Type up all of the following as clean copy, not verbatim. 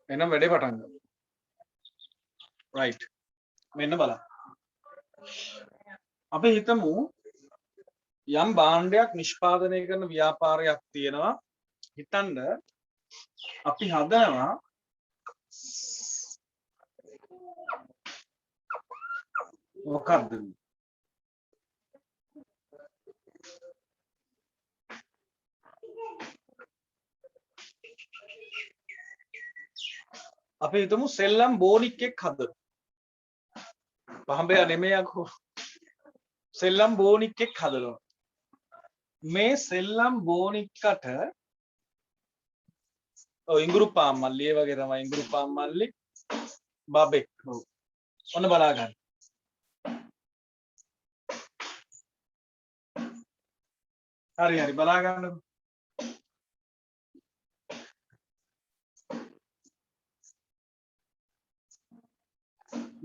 එහෙනම් වැඩේ පටන් ගමු. right. මෙන්න බලන්න. අපි හිතමු යම් භාණ්ඩයක් නිෂ්පාදනය කරන ව්‍යාපාරයක් තියෙනවා. හිතන්න අපි හදනවා මොකක්ද? අපි හිතමු සෙල්ලම් බෝනික් එක් හදමු. පහඹය නෙමෙයි අකෝ. සෙල්ලම් බෝනික් එක් හදනවා. මේ සෙල්ලම් බෝනික්කට ඉඟුරු පාම් මල්ලි ඒ වගේ තමයි ඉඟුරු පාම් මල්ලි බබෙක්. ඔන්න බලා ගන්න. හරි හරි බලා ගන්නකො.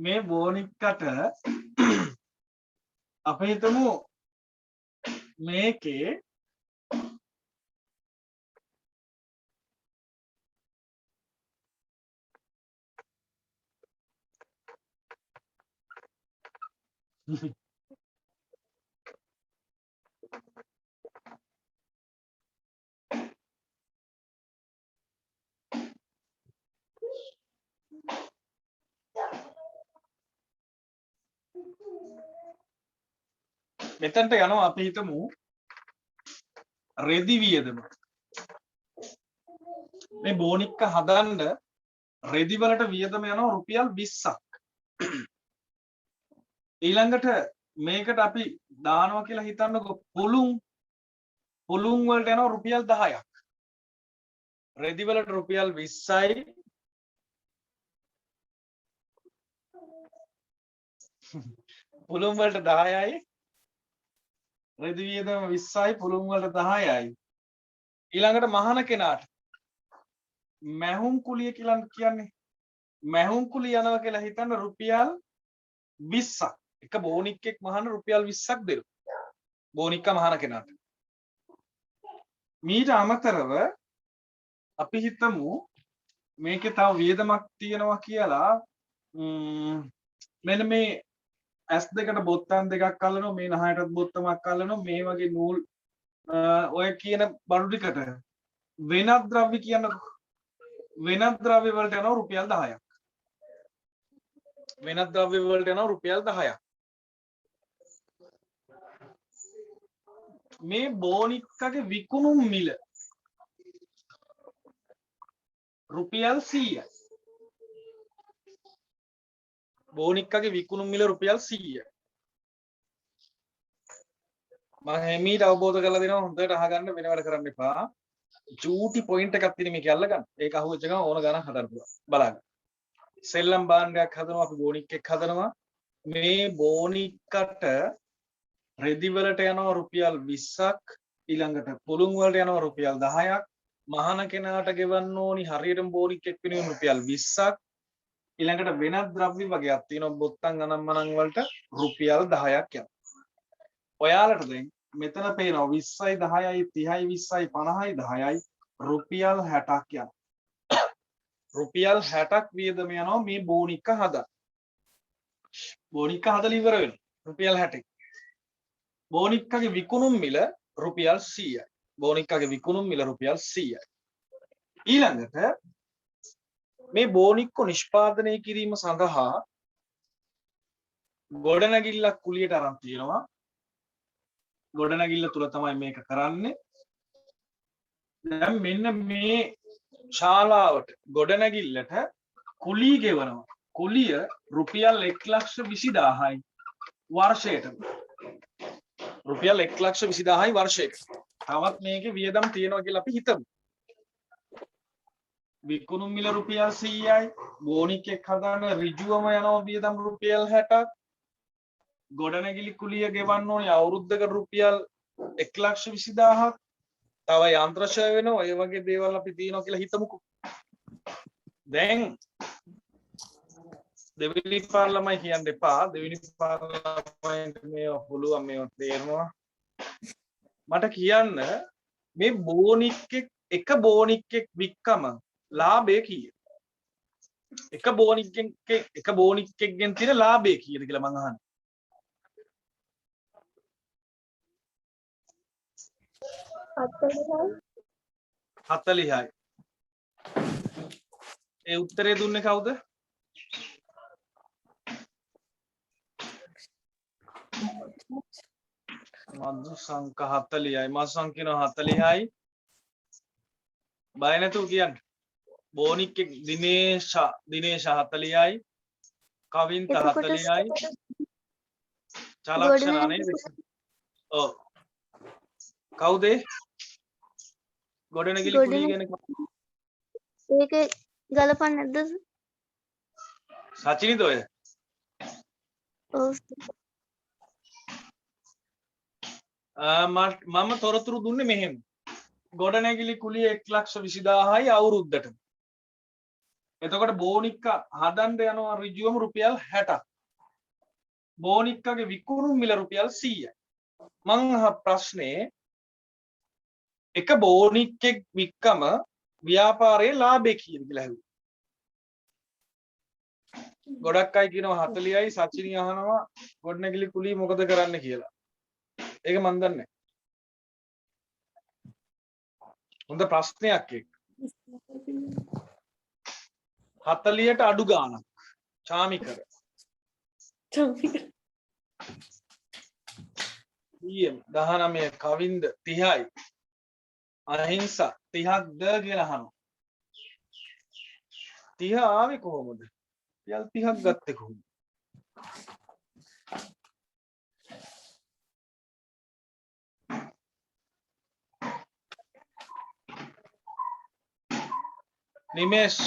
මේ බෝනික්කට අපි හිතමු මේකේ මෙතනට යනවා අපි හිතමු රෙදි වියදම. මේ බෝනික්ක හදන්න රෙදි වලට වියදම යනවා රුපියල් 20ක්. ඊළඟට මේකට අපි දානවා කියලා හිතන්නකො පුළුන් වලට යනවා රුපියල් 10ක්. රෙදි වලට රුපියල් 20යි පුළුන් වලට 10යි රෙදි වියදම 20යි පුළුන් වලට 10යි. ඊළඟට මහන කෙනාට මැහුම් කුලිය කියලා කියන්නේ මැහුම් කුලිය යනවා කියලා හිතන්න රුපියල් 20ක්. එක බෝනික්කෙක් මහන රුපියල් 20ක් දෙනවා. බෝනික්ක මහන කෙනාට. මීට අමතරව අපි හිතමු මේකේ තව වියදමක් තියෙනවා කියලා මෙන්න මේ S දෙකට බොත්තම් දෙකක් අල්ලනවා මේ නහයටත් බොත්තමක් අල්ලනවා මේ වගේ නූල් ඔය කියන බඩු ටිකට වෙනත් ද්‍රව්‍ය කියන වෙනත් ද්‍රව්‍ය වලට යනවා රුපියල් 10ක්. වෙනත් ද්‍රව්‍ය වලට යනවා රුපියල් 10ක්. මේ බෝනික්කගේ විකුණුම් මිල රුපියල් 100යි. බෝනික්කගේ විකුණුම් මිල රුපියල් 100යි. මම හැමීට අවබෝධ කරලා දෙනවා හොඳට අහගන්න වෙන වැඩ කරන්න එපා. චූටි පොයින්ට් එකක් තියෙන මේක අල්ලගන්න. ඒක අහුවෙච්ච ගමන් ඕන ගණන් හදන්න පුළුවන්. බලන්න. සෙල්ලම් භාණ්ඩයක් හදනවා අපි බෝනික් එකක් හදනවා. මේ බෝනික්කට රෙදි වලට යනවා රුපියල් 20ක්. ඊළඟට පුළුන් වලට යනවා රුපියල් 10ක්. මහන කෙනාට ගෙවන්න ඕනි හරියටම බෝනික් එක් වෙනුවෙන් රුපියල් 20ක්. ඊළඟට වෙනත් ද්‍රව්‍ය වගේක් තියෙනවා බොත්තම් ගණන් මනන් වලට රුපියල් 10ක් යනවා. ඔයාලට දැන් මෙතන පේනවා 20යි 10යි 30යි 20යි 50යි 10යි රුපියල් 60ක් යනවා. රුපියල් 60ක් වියදම යනවා මේ බෝනික්ක හදන්න. බෝනික්ක හදලා ඉවර වෙනවා. රුපියල් 60ක්. බෝනික්කගේ විකුණුම් මිල රුපියල් 100යි. බෝනික්කගේ විකුණුම් මිල රුපියල් 100යි. ඊළඟට මේ බෝනික්ක නිෂ්පාදනය කිරීම සඳහා ගොඩනැගිල්ලක් කුලියට අරන් තියෙනවා. ගොඩනැගිල්ල තුල තමයි මේක කරන්නේ. දැන් මෙන්න මේ ශාලාවට ගොඩනැගිල්ලට කුලී ගෙවනවා. කුලිය රුපියල් 1,20,000යි වර්ෂයට. රුපියල් 1,20,000යි වර්ෂයට. තවත් මේකේ වියදම් තියෙනවා කියලා අපි හිතමු. විකුණුම් මිල රුපියල් 100යි. බෝනික් එක හදාන්න ඍජුවම යනවා වියදම් රුපියල් 60ක්. ගොඩනැගිලි කුලිය ගෙවන්න ඕනේ අවුරුද්දකට රුපියල් 1,20,000ක්. තව යන්ත්‍රශය වෙනවා. ඒ වගේ දේවල් අපි තියනවා කියලා හිතමුකෝ. දැන් දෙවෙනි පාර්ලිමේන්තුවයි කියන්න එපා. දෙවෙනි පාර්ලිමේන්තුවේ මේ පුළුවන් මේව තේරෙනවා. මට කියන්න මේ බෝනික් එක බෝනික් එක වික්කම ලාභය කීයද? එක බෝනික්කෙක්ගෙන් තියෙන ලාභය කීයද කියලා මං අහන්නේ. 40යි. ඒ උත්තරේ දුන්නේ කවුද? මధු සංක 40යි. මස්සන් කියනවා 40යි. බය නැතුව කියන්න. බෝනික්කෙක් දිනේෂ 40යි. කවින්ත 40යි. චලක්ෂණ නේද? ඔව්. කවුද? ගොඩනැගිලි කුලිය ගැන ඒක ගලපන්න නැද්ද? සචිනිද ඔය? ඔව්. මම තොරතුරු දුන්නේ මෙහෙම. ගොඩනැගිලි කුලිය 1,20,000යි අවුරුද්දට. එතකොට බෝනික්ක හදන්න යනවා ඍජුවම රුපියල් 60ක්. බෝනික්කගේ විකුණුම් මිල රුපියල් 100යි. මං අහ ප්‍රශ්නේ එක බෝනික්කෙක් වික්කම ව්‍යාපාරයේ ලාභය කීයද කියලා ඇහුවා. ගොඩක් අය කියනවා 40යි. සචිනි අහනවා ගොඩනැගිලි කුලිය මොකද කරන්න කියලා. ඒක මන් දන්නේ නැහැ. හොඳ ප්‍රශ්නයක් ඒක. 40ට අඩු ගාණක්. චාමිකර. ඊයම් 19 කවින්ද 30යි. අහිංසා 30ක්ද කියලා අහනවා. 30 ආවේ කොහොමද? රියල් 30ක් ගත්තේ කොහොමද? නිමේෂ්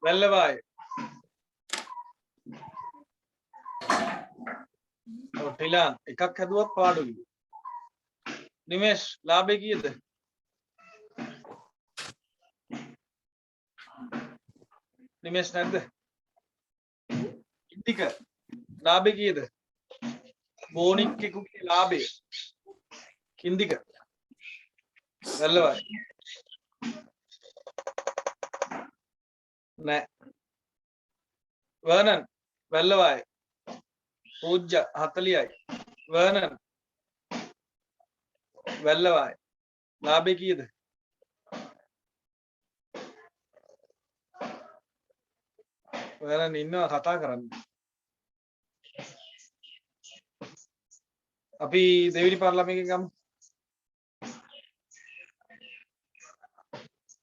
වැල්ලවායි. ඔව් ටිලාන් එකක් හැදුවත් පාඩුයි. නිමේෂ් ලාභේ කීයද? නිමේෂ් නැද්ද? ඉතික ලාභේ කීයද? බෝනික්කෙකුගේ ලාභය. කින්දික වැල්ලවායි. නෑ. වර්නන් වැල්ලවායි. පූජ්‍ය 40යි. වර්නන් වැල්ලවායි. ලාභේ කීයද? වර්නන් ඉන්නවා කතා කරන්න. අපි දෙවිනි පාර්ලිමේන්තුවෙන් ගමු.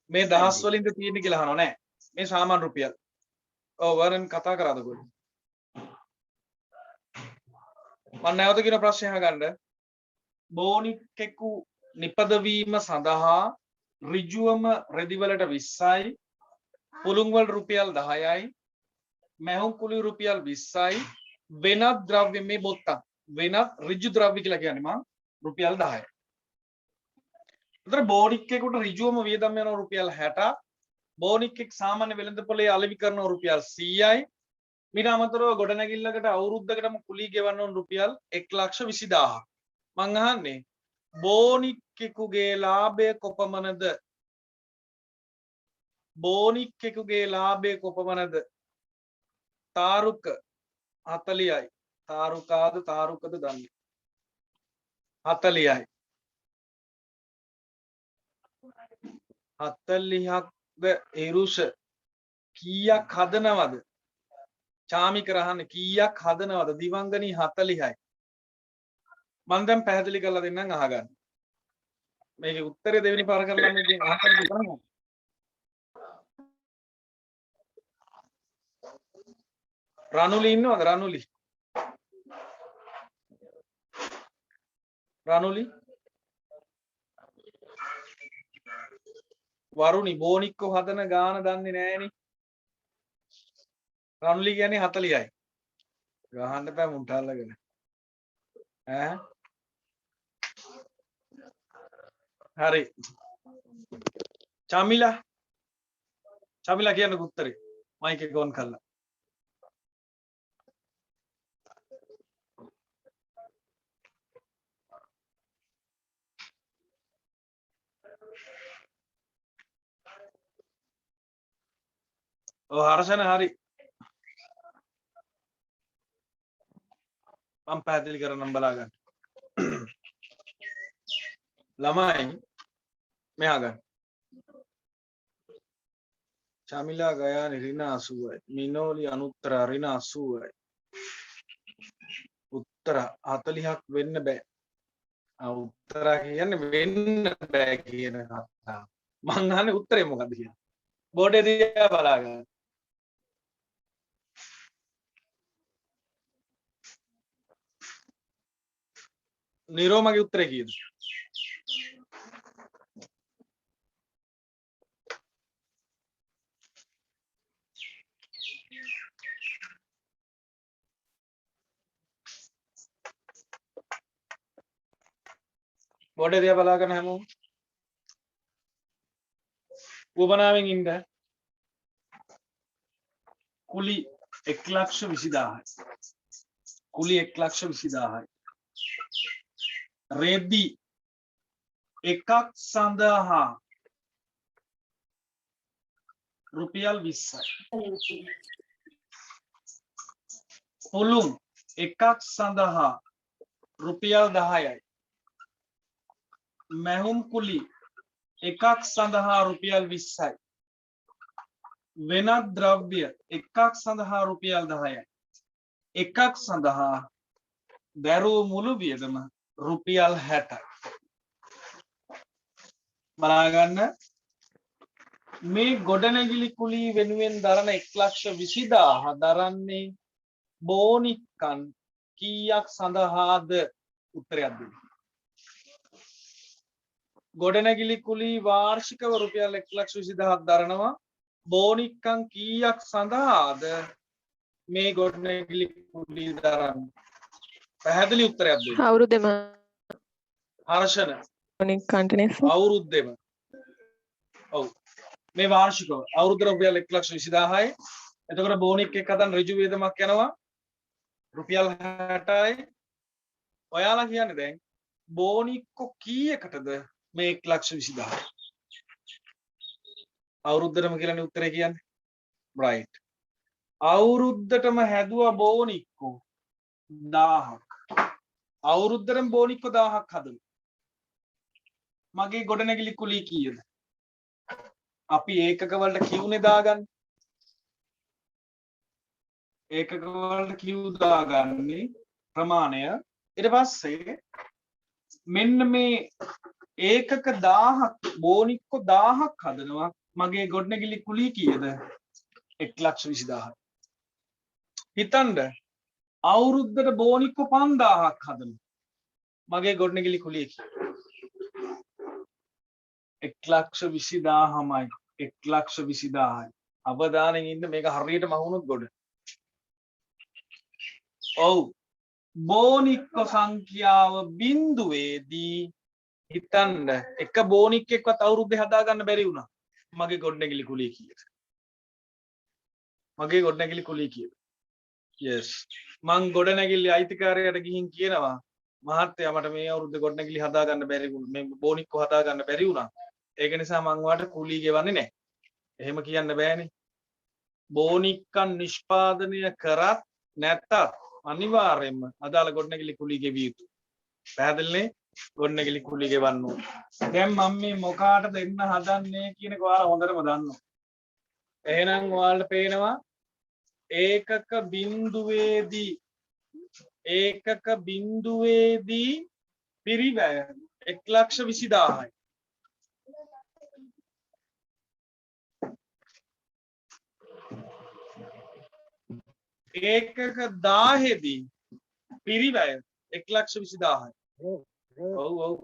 මේ දහස් වලින්ද තියෙන්නේ කියලා අහනවා නෑ. මේ සාමාන්‍ය රුපියල්. ඔව් වර්නන් කතා කරාද කොහොමද? මම නැවත කියන ප්‍රශ්නය අහගන්න. බෝනික්කෙකු නිපදවීම සඳහා ඍජුවම රෙදිවලට 20යි, පුළුන් වල රුපියල් 10යි, මැහුම් කුලිය රුපියල් 20යි, වෙනත් ද්‍රව්‍ය මේ බොත්තම් වෙනත් ඍජු ද්‍රව්‍ය කියලා කියන්නේ මං රුපියල් 10යි. උතර බෝනික්කෙකුට ඍජුවම වියදම් යනවා රුපියල් 60ක්. බෝනික්කෙක් සාමාන්‍ය වෙළඳපොලේ අලෙවි කරනවා රුපියල් 100යි. මීට අමතරව ගොඩනැගිල්ලකට අවුරුද්දකටම කුලී ගෙවන්න ඕන රුපියල් 1,20,000ක්. මං අහන්නේ බෝනික්කෙකුගේ ලාභය කොපමණද? බෝනික්කෙකුගේ ලාභය කොපමණද? තාරුක 40යි. තාරුකද දන්නේ? 40යි. 40ක්ද එරුෂ කීයක් හදනවද? චාමික රහන්න කීයක් හදනවද? දිවංගනී 40යි. මම දැන් පැහැදිලි කරලා දෙන්නම් අහගන්න. මේකේ උත්තරේ දෙවෙනි පාර කරලා මම ඉතින් අහන්න දෙනවා. රනුලි ඉන්නවද? රනුලි වරුණි බෝනික්කෝ හදන ගාන දන්නේ නෑනේ. රනුලි කියන්නේ 40යි. ගහන්න බෑ මුන්ට අල්ලගෙන. ඈ හරි. චමිලා කියන්න උත්තරේ. මයික් එක ඔන් කරලා. ඔව් හර්ෂණ හරි. මම පැහැදිලි කරන්නම් බලා ගන්න. ළමයි මෙහා ගන්න. චමිලා ගයානි ඍණ 80යි. මිනෝලි අනුත්තර ඍණ 80යි. උත්තර 40ක් වෙන්න බෑ. උත්තර කියන්නේ වෙන්න බෑ කියන කතාව. මං අහන්නේ උත්තරේ මොකද්ද කියලා. බෝඩේ දිහා බලා ගන්න. නිරෝ මගේ උත්තරේ කීයද? බෝඩේ දිහා බලාගෙන හැමෝම උවමනාවෙන් ඉන්න. කුලි 1,20,000යි. කුලි 1,20,000යි. රෙදි එකක් සඳහා රුපියල් 20යි. පුළුම් එකක් සඳහා රුපියල් 10යි. මැහුම් කුලි එකක් සඳහා රුපියල් 20යි. වෙනත් ද්‍රව්‍ය එකක් සඳහා රුපියල් 10යි. එකක් සඳහා දැරූ මුළු වියදම රුපියල් 60යි. බලාගන්න මේ ගොඩනැගිලි කුලී වෙනුවෙන් දරන 1,20,000 දරන්නේ බෝනික්කන් කීයක් සඳහාද? උත්තරයක් දෙන්න. ගොඩනැගිලි කුලී වාර්ෂිකව රුපියල් 1,20,000ක් දරනවා. බෝනික්කන් කීයක් සඳහාද මේ ගොඩනැගිලි කුලී දරන්නේ? පැහැදිලි උත්තරයක් දෙන්න. අවුරුද්දෙම හර්ෂණ බෝනික්කන්ට නේ සර්. අවුරුද්දෙම. ඔව්. මේ වාර්ෂිකව අවුරුද්දට රුපියල් 1,20,000යි. එතකොට බෝනික් එක හදන්න ඍජු වියදමක් යනවා රුපියල් 60යි. ඔයාලා කියන්නේ දැන් බෝනික්කෝ කීයකටද මේ 1,20,000? අවුරුද්දටම කියලානේ උත්තරේ කියන්නේ. රයිට්. අවුරුද්දටම හැදුවා බෝනික්කෝ 1000ක්. අවුරුද්දටම බෝනික්කෝ 1000ක් හදලා. මගේ ගොඩනැගිලි කුලී කීයද? අපි ඒකක වලට කියුනේ දාගන්න. ඒකක වලට කියු දාගන්නේ ප්‍රමාණය. ඊට පස්සේ මෙන්න මේ ඒකක 1000ක් බෝනික්කෝ 1000ක් හදනවා. මගේ ගොඩනැගිලි කුලී කීයද? 1,20,000. හිතන්න අවුරුද්දට බෝනික්කෝ 5000ක් හදනවා. මගේ ගොඩනැගිලි කුලී කීයද? 1,20,000යි. 1,20,000යි. අවධානයෙන් ඉන්න මේක හරියට මහුනොත් ගොඩ. ඔව්. බෝනික්කෝ සංඛ්‍යාව බිඳුවේදී හිතන්න එක බෝනික්කෙක්වත් අවුරුද්දේ හදාගන්න බැරි වුණා. මගේ ගොඩනැගිලි කුලී කීයද? මගේ ගොඩනැගිලි කුලී කීයද? yes. මං ගොඩනැගිලි අයිතිකාරයට ගිහින් කියනවා මහත්තයා මට මේ අවුරුද්දේ ගොඩනැගිලි හදාගන්න බැරි වුණා. මේ බෝනික්කෝ හදාගන්න බැරි වුණා. ඒක නිසා මං ඔයාලට කුලී ගෙවන්නේ නැහැ. එහෙම කියන්න බෑනේ. බෝනික්කන් නිෂ්පාදනය කරත් නැත්තත් අනිවාර්යයෙන්ම අදාළ ගොඩනැගිලි කුලී ගෙවිය යුතුයි. පැහැදිලිනේ? ගොඩනැගිලි කුලී ගෙවන්න ඕන. දැන් මම මේ මොකාටද දෙන්න හදන්නේ කියන එක ඔයාලා හොඳටම දන්නවා. එහෙනම් ඔයාලට පේනවා ඒකක බිඳුවේදී පිරිවැය 1,20,000යි. ඒකක 1000දී පිරිවැය 1,20,000යි. ඔව් ඔව්.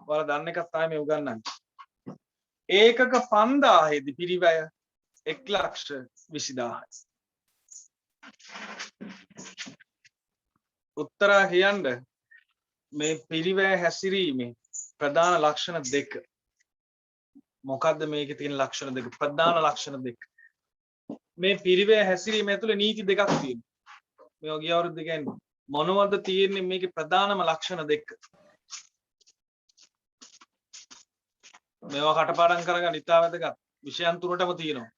ඔයාලා දන්න එකක් තමයි මේ උගන්වන්නේ. ඒකක 5000දී පිරිවැය 1,20,000යි. උත්තර කියන්න මේ පිරිවැය හැසිරීමේ ප්‍රධාන ලක්ෂණ දෙක. මොකද්ද මේකේ තියෙන ලක්ෂණ දෙක? ප්‍රධාන ලක්ෂණ දෙක. මේ පිරිවැය හැසිරීම ඇතුලේ නීති දෙකක් තියෙනවා. මේ ඔය ගිය අවුරුද්ද කියන්නේ මොනවද තියෙන්නේ මේකේ ප්‍රධානම ලක්ෂණ දෙක? මේවා කටපාඩම් කරගන්න ඉතාල වැදගත්. විෂයන් තුනටම තියෙනවා.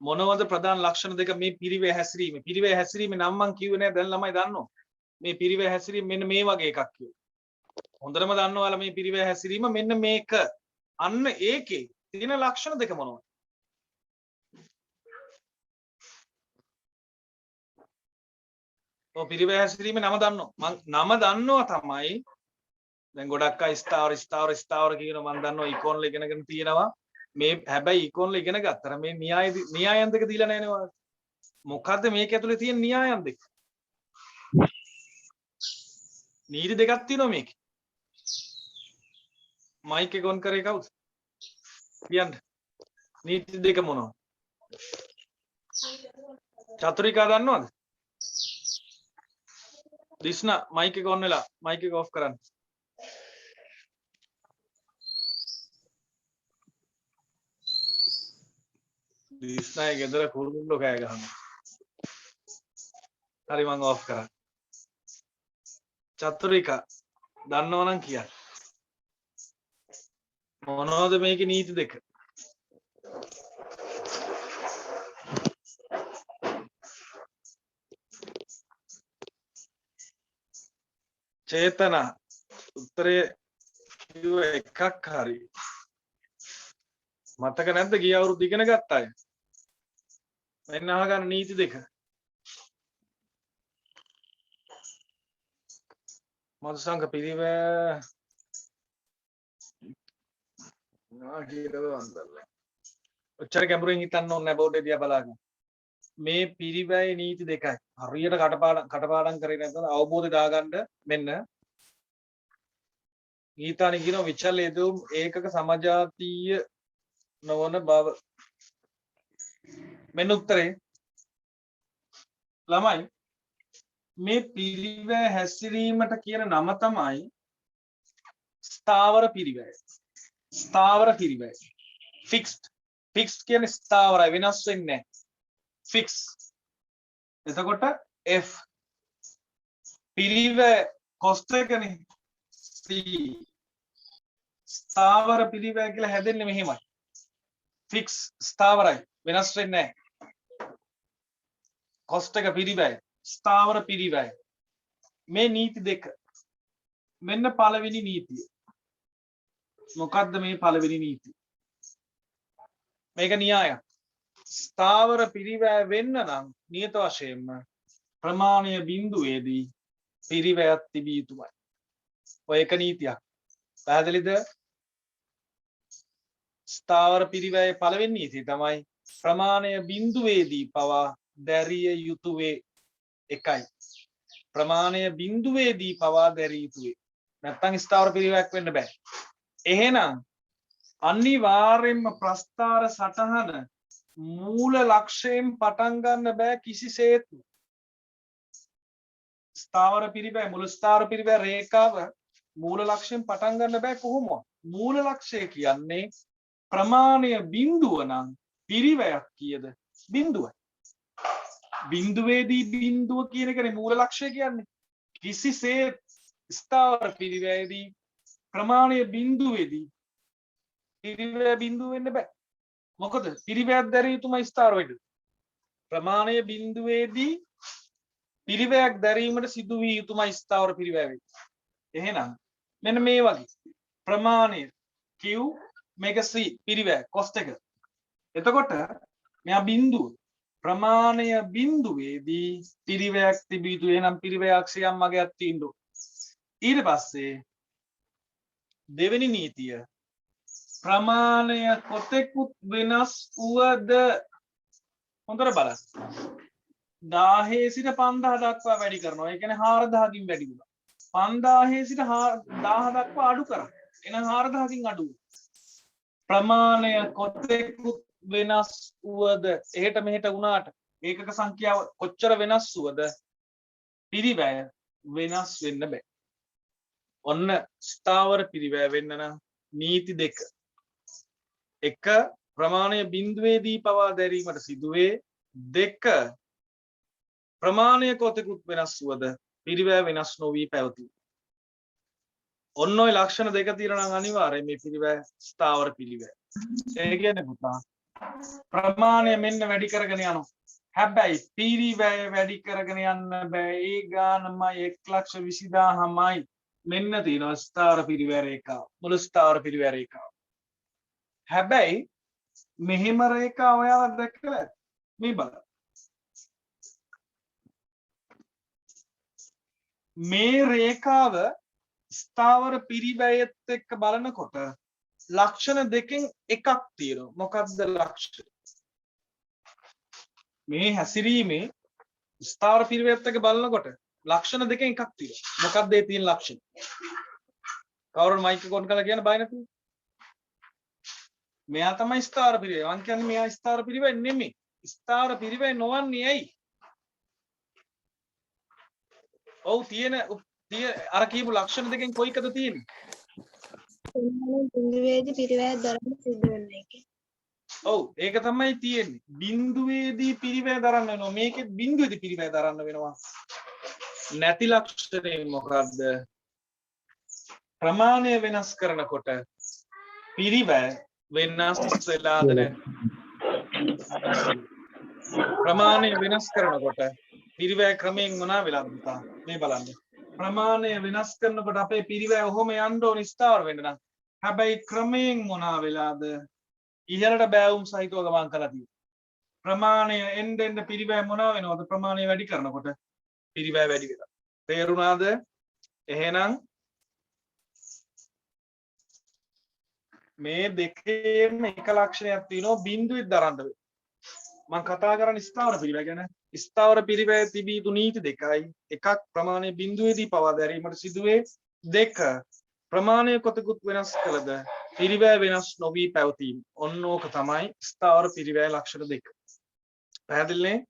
මොනවද ප්‍රධාන ලක්ෂණ දෙක මේ පිරිවැය හැසිරීම? පිරිවැය හැසිරීම නම් මං කිව්වේ නෑ දැන් ළමයි දන්නෝ. මේ පිරිවැය හැසිරීම මෙන්න මේ වගේ එකක් කියලා. හොඳටම දන්නවල මේ පිරිවැය හැසිරීම මෙන්න මේක. අන්න ඒකේ තියෙන ලක්ෂණ දෙක මොනවද? ඔය පිරිවැය හැසිරීම නම දන්නවා. නම දන්නවා තමයි. දැන් ගොඩක් අය ස්ථාවර කියන මම දන්නවා ඉකෝන්ල ඉගෙනගෙන තියෙනවා. මේ හැබැයි ඉකෝන්ල ඉගෙන ගත්තට මේ න්‍යායයන් දෙක දීලා නැහැ නේ. මොකද්ද මේක ඇතුලේ තියෙන න්‍යායයන් දෙක? නීති දෙකක් තියෙනවා මේකේ. මයික් එක ඔන් කරේ කවුද? කියන්න. නීති දෙක මොනවද? චතුරිකා දන්නවද? දිස්නා මයික් එක ඔන් වෙලා මයික් එක ඔෆ් කරන්න. දිස්නාගේ ගෙදර කුරුල්ලෝ කෑ ගහනවා. හරි මම ඔෆ් කරා. චතුරිකා දන්නවනම් කියන්න. මොනවද මේකේ නීති දෙක? චේතනා උත්තරේ කිව්ව එකක් හරි. මතක නැද්ද ගිය අවුරුද්ද ඉගෙන ගත්ත අය? මෙන්න අහගන්න නීති දෙක. මధుසංග පිරිවැය ඔච්චර ගැඹුරින් හිතන්න ඕනේ නැහැ බෝඩ් එක දිහා බලාගෙන. මේ පිරිවැය නීති දෙකයි. හරියට කටපාඩම් කරේ නැත්නම් අවබෝධය දාගන්න මෙන්න ගීතානි කියන විචල් යෙදුම් ඒකක සමජාතීය නොවන බව. මෙන්න උත්තරේ. ළමයි මේ පිරිවැය හැසිරීමට කියන නම තමයි ස්ථාවර පිරිවැය. ස්ථාවර පිරිවැය. ෆික්ස්ඩ්. ෆික්ස්ඩ් කියන්නේ ස්ථාවරයි වෙනස් වෙන්නේ නැහැ. ෆික්ස්. එතකොට F පිරිවැය කොස්ට් එකනේ C. ස්ථාවර පිරිවැය කියලා හැදෙන්නේ මෙහෙමයි. ෆික්ස් ස්ථාවරයි වෙනස් වෙන්නේ නැහැ. කොස්ට් එක පිරිවැය ස්ථාවර පිරිවැය. මේ නීති දෙක. මෙන්න පළවෙනි නීතිය. මොකද්ද මේ පළවෙනි නීතිය? මේක න්‍යායක්. ස්ථාවර පිරිවැය වෙන්න නම් නියත වශයෙන්ම ප්‍රමාණය බිඳුවේදී පිරිවැයක් තිබිය යුතුමයි. ඔය එක නීතියක්. පැහැදිලිද? ස්ථාවර පිරිවැයේ පළවෙනි නීතිය තමයි ප්‍රමාණය බිඳුවේදී පවා දැරිය යුතුවේ. එකයි. ප්‍රමාණය බිඳුවේදී පවා දැරිය යුතුවේ. නැත්තම් ස්ථාවර පිරිවැයක් වෙන්න බෑ. එහෙනම් අනිවාර්යෙන්ම ප්‍රස්ථාර සටහන මූල ලක්ෂයෙන් පටන් ගන්න බෑ කිසිසේත්. ස්ථාවර පිරිවැය මුළු ස්ථාවර පිරිවැය රේඛාව මූල ලක්ෂයෙන් පටන් ගන්න බෑ කොහොමද? මූල ලක්ෂය කියන්නේ ප්‍රමාණය බිඳුව නම් පිරිවැයක් කීයද? බිඳුවයි. බිඳුවේදී බිඳුව කියන එකනේ මූල ලක්ෂය කියන්නේ. කිසිසේත් ස්ථාවර පිරිවැයේදී ප්‍රමාණය බිඳුවේදී පිරිවැය බිඳුව වෙන්න බෑ. මොකද පිරිවැයක් දැරිය යුතුමයි ස්ථාවර වෙන්න. ප්‍රමාණය බිඳුවේදී පිරිවැයක් දැරීමට සිදු විය යුතුමයි ස්ථාවර පිරිවැය වෙන්න. එහෙනම් මෙන්න මේ වගේ ප්‍රමාණය Q මේක C පිරිවැය කොස්ට් එක. එතකොට මෙයා බිඳුව ප්‍රමාණය බිඳුවේදී පිරිවැයක් තිබිය යුතු. එහෙනම් පිරිවැයක් සියම් මගයක් තියෙන්න ඕන. ඊට පස්සේ දෙවෙනි නීතිය ප්‍රමාණය කොතෙකුත් වෙනස් වුවද හොඳට බලන්න. 1000 සිට 5000 දක්වා වැඩි කරනවා. ඒ කියන්නේ 4000කින් වැඩි වුණා. 5000 සිට 1000 දක්වා අඩු කරා. එහෙනම් 4000කින් අඩු. ප්‍රමාණය කොතෙකුත් වෙනස් වුවද එහෙට මෙහෙට වුණාට ඒකක සංඛ්‍යාව කොච්චර වෙනස් වුවද පිරිවැය වෙනස් වෙන්න බෑ. ඔන්න ස්ථාවර පිරිවැය වෙන්න නම් නීති දෙක. එක ප්‍රමාණය බිඳුවේදී පවා දැරීමට සිදුවේ. දෙක ප්‍රමාණය කොතෙකුත් වෙනස් වුවද පිරිවැය වෙනස් නොවී පැවතී. ඔන්න ඔය ලක්ෂණ දෙක තියෙනවා නම් අනිවාර්යයෙන් මේ පිරිවැය ස්ථාවර පිරිවැය. ඒ කියන්නේ පුතා ප්‍රමාණය මෙන්න වැඩි කරගෙන යනවා. හැබැයි පිරිවැය වැඩි කරගෙන යන්න බෑ. ඒ ගානමයි 1,20,000මයි. මෙන්න තියෙනවා ස්ථාර පිරිවැය රේඛාව. මුළු ස්ථාර පිරිවැය රේඛාව. හැබැයි මෙහෙම රේඛාව ඔයාලා දැක්කද? මේ බලන්න. මේ රේඛාව ස්ථාවර පිරිවැයත් එක්ක බලනකොට ලක්ෂණ දෙකෙන් එකක් තියෙනවා. මොකක්ද ලක්ෂණ? මේ හැසිරීමේ ස්ථාවර පිරිවැයත් එක්ක බලනකොට ලක්ෂණ දෙකෙන් එකක් තියෙනවා. මොකක්ද ඒ තියෙන ලක්ෂණ? කවුරුන් මයික් එක ඔන් කරලා කියන්න බය නැතුව. මෙයා තමයි ස්ථාවර පිරිවැය. මං කියන්නේ මෙයා ස්ථාවර පිරිවැය නෙමෙයි. ස්ථාවර පිරිවැය නොවන්නේ ඇයි? ඔව් තියෙන අර කියපු ලක්ෂණ දෙකෙන් කොයි එකද තියෙන්නේ? බිඳුවේදී පිරිවැයක් දරන්න සිද්ධ වෙන එක. ඔව් ඒක තමයි තියෙන්නේ. බිඳුවේදී පිරිවැය දරන්න වෙනවා. මේකෙත් බිඳුවේදී පිරිවැය දරන්න වෙනවා. නැති ලක්ෂණය මොකද්ද? ප්‍රමාණය වෙනස් කරනකොට පිරිවැය වෙනස් වෙලාද නැහැ. ප්‍රමාණය වෙනස් කරනකොට පිරිවැය ක්‍රමයෙන් මොනවා වෙලාද පුතා? මේ බලන්න. ප්‍රමාණය වෙනස් කරනකොට අපේ පිරිවැය ඔහොම යන්න ඕන ස්ථාවර වෙන්න නම්. හැබැයි ක්‍රමයෙන් මොනවා වෙලාද? ඉහළට බෑවුම් සහිතව ගමන් කරලා තියෙනවා. ප්‍රමාණය එන්න පිරිවැය මොනවා වෙනවද? ප්‍රමාණය වැඩි කරනකොට පිරිවැය වැඩි වෙනවා. තේරුණාද? එහෙනම් මේ දෙකේම එක ලක්ෂණයක් තියෙනවා බිඳුවේ දරන්න වෙයි. මම කතා කරන්නේ ස්ථාවර පිරිවැය ගැන. ස්ථාවර පිරිවැය තිබී යුතු නීති දෙකයි. එකක් ප්‍රමාණය බිඳුවේදී පවා දැරීමට සිදුවේ. දෙක ප්‍රමාණය කොතෙකුත් වෙනස් කළද පිරිවැය වෙනස් නොවි පැවතීම. ඔන්න ඕක තමයි ස්ථාවර පිරිවැය ලක්ෂණ දෙක. පැහැදිලිනේ?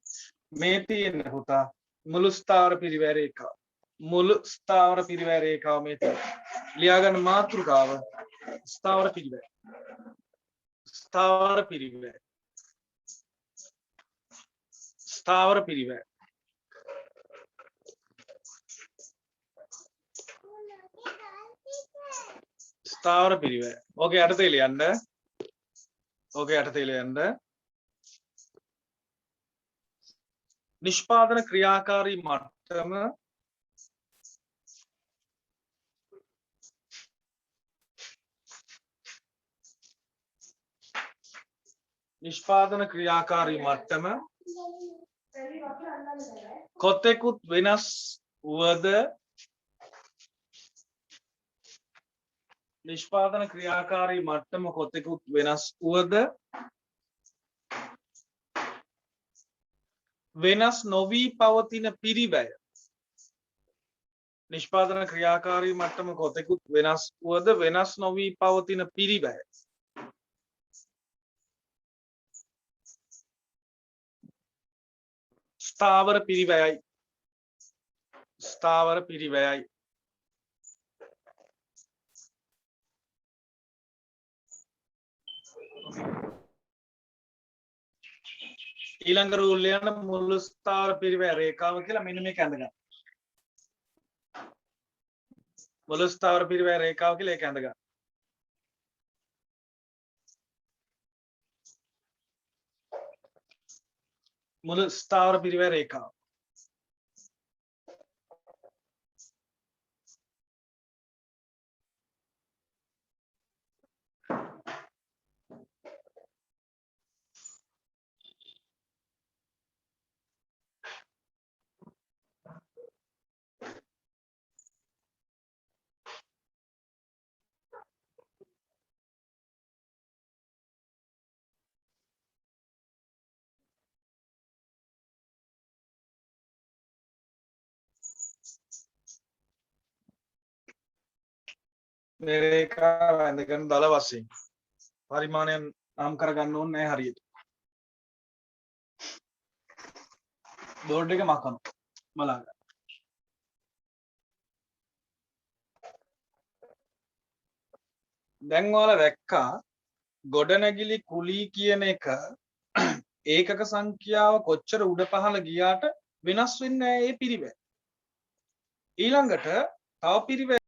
මේ තියෙන පුතා මුළු ස්ථාවර පිරිවැය රේඛාව. මුළු ස්ථාවර පිරිවැය රේඛාව මේ තියෙන. ලියා ගන්න මාතෘකාව ස්ථාවර පිරිවැය. ස්ථාවර පිරිවැය. ස්ථාවර පිරිවැය. ස්ථාවර පිරිවැය. ඕකේ යටතේ ලියන්න. ඕකේ යටතේ ලියන්න. නිෂ්පාදන ක්‍රියාකාරී මට්ටම නිෂ්පාදන ක්‍රියාකාරී මට්ටම කොතෙකුත් වෙනස් වුවද නිෂ්පාදන ක්‍රියාකාරී මට්ටම කොතෙකුත් වෙනස් වුවද වෙනස් නොවී පවතින පිරිවැය නිෂ්පාදන ක්‍රියාකාරී මට්ටම කොතෙකුත් වෙනස් වුවද වෙනස් නොවී පවතින පිරිවැය ස්ථාවර පිරිවැයයි. ස්ථාවර පිරිවැයයි. ඊළඟ රූල් යන මුළු ස්ථාවර පිරිවැය රේඛාව කියලා මෙන්න මේක ඇඳගන්න. මුළු ස්ථාවර පිරිවැය රේඛාව කියලා ඒක ඇඳගන්න. මුළු ස්ථාවර පිරිවැය රේඛාව. මේ රේඛාව ඇඳගෙන දල වශයෙන් පරිමාණයෙන් නම් කරගන්න ඕනේ නැහැ හරියට. බෝඩ් එක මකන බලන්න. දැන් ඔයාලා දැක්කා ගොඩනැගිලි කුලී කියන එක ඒකක සංඛ්‍යාව කොච්චර උඩ පහළ ගියාට වෙනස් වෙන්නේ නැහැ ඒ පිරිවැය. ඊළඟට තව පිරිවැය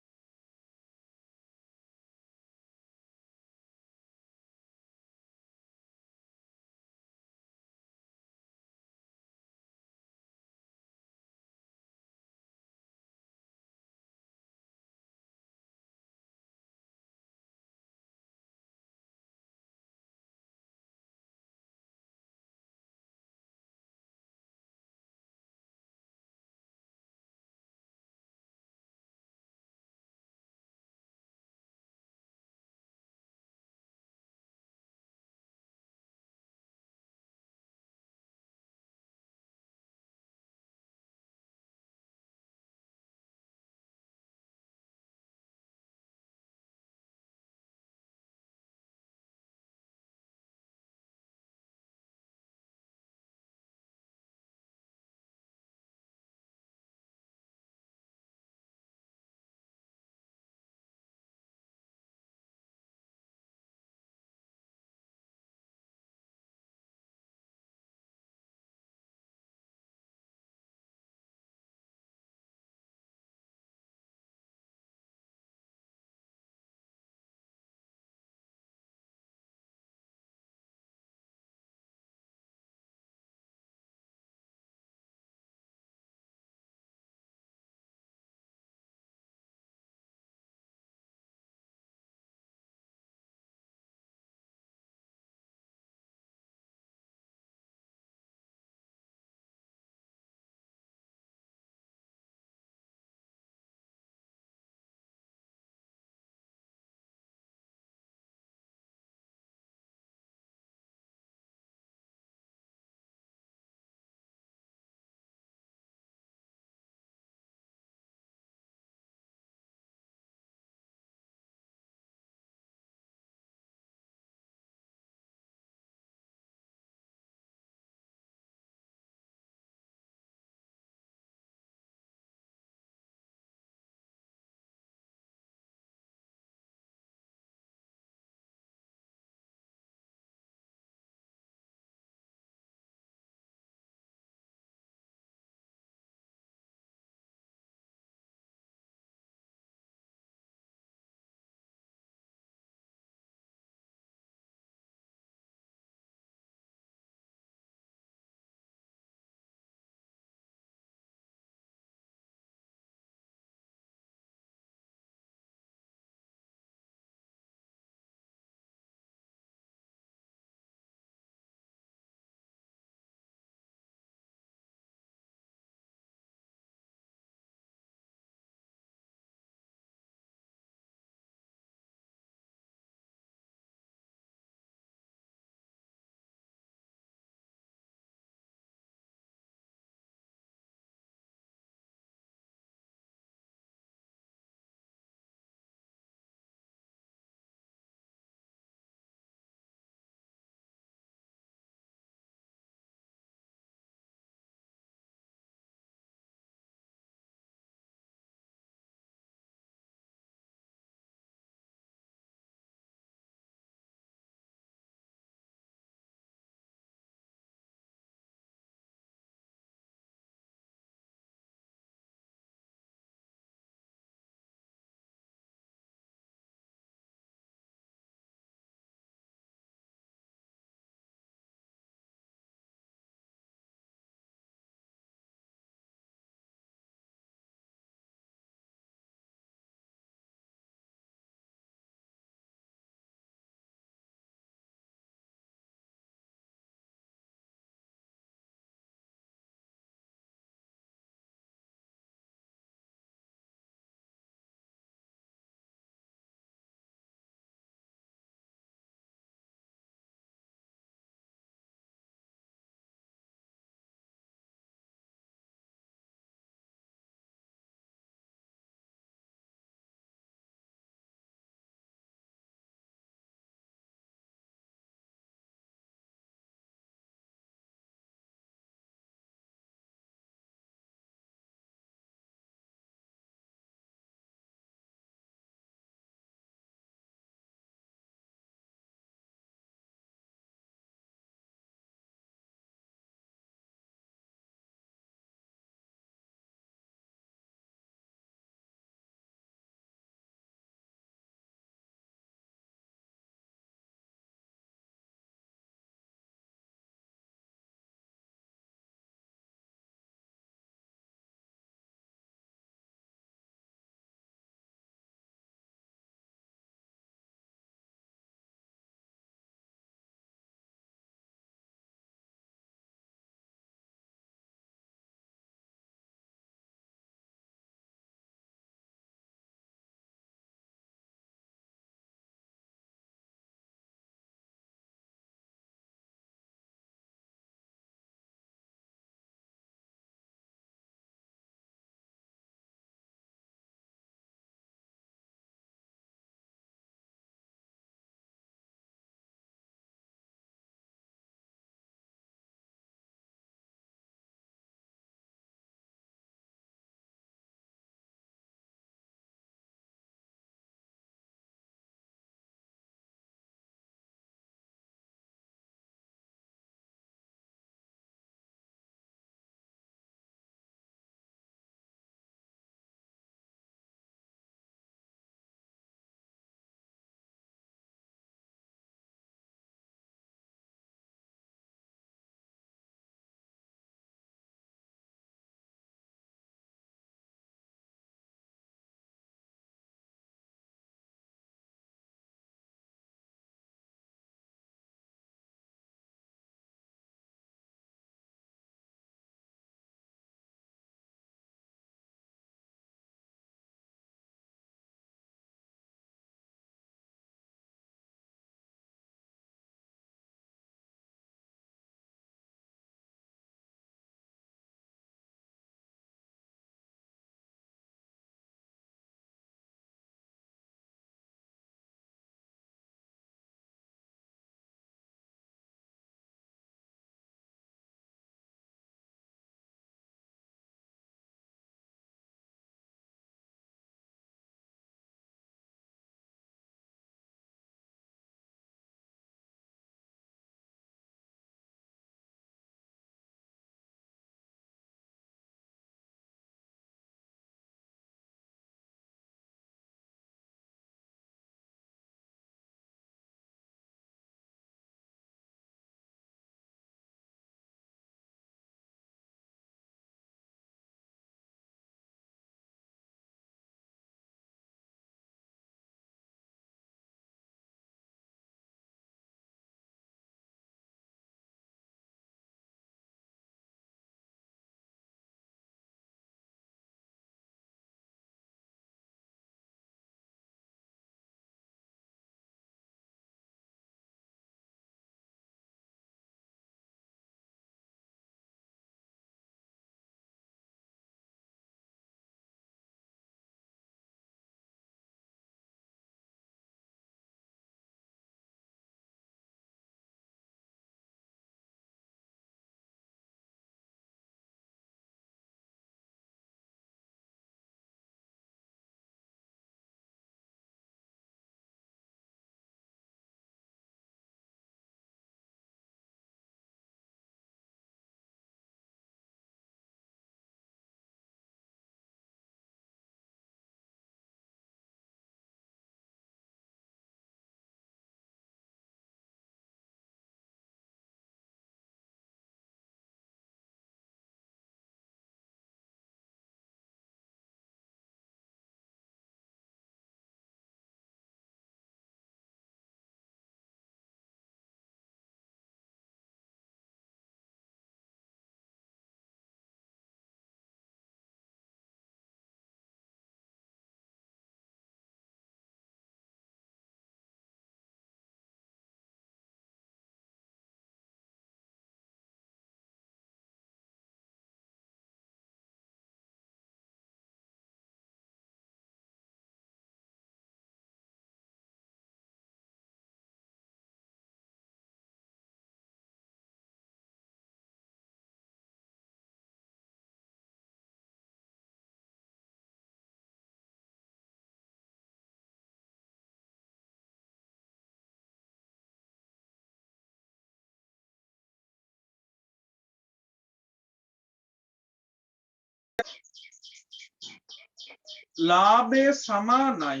ලාභය සමානයි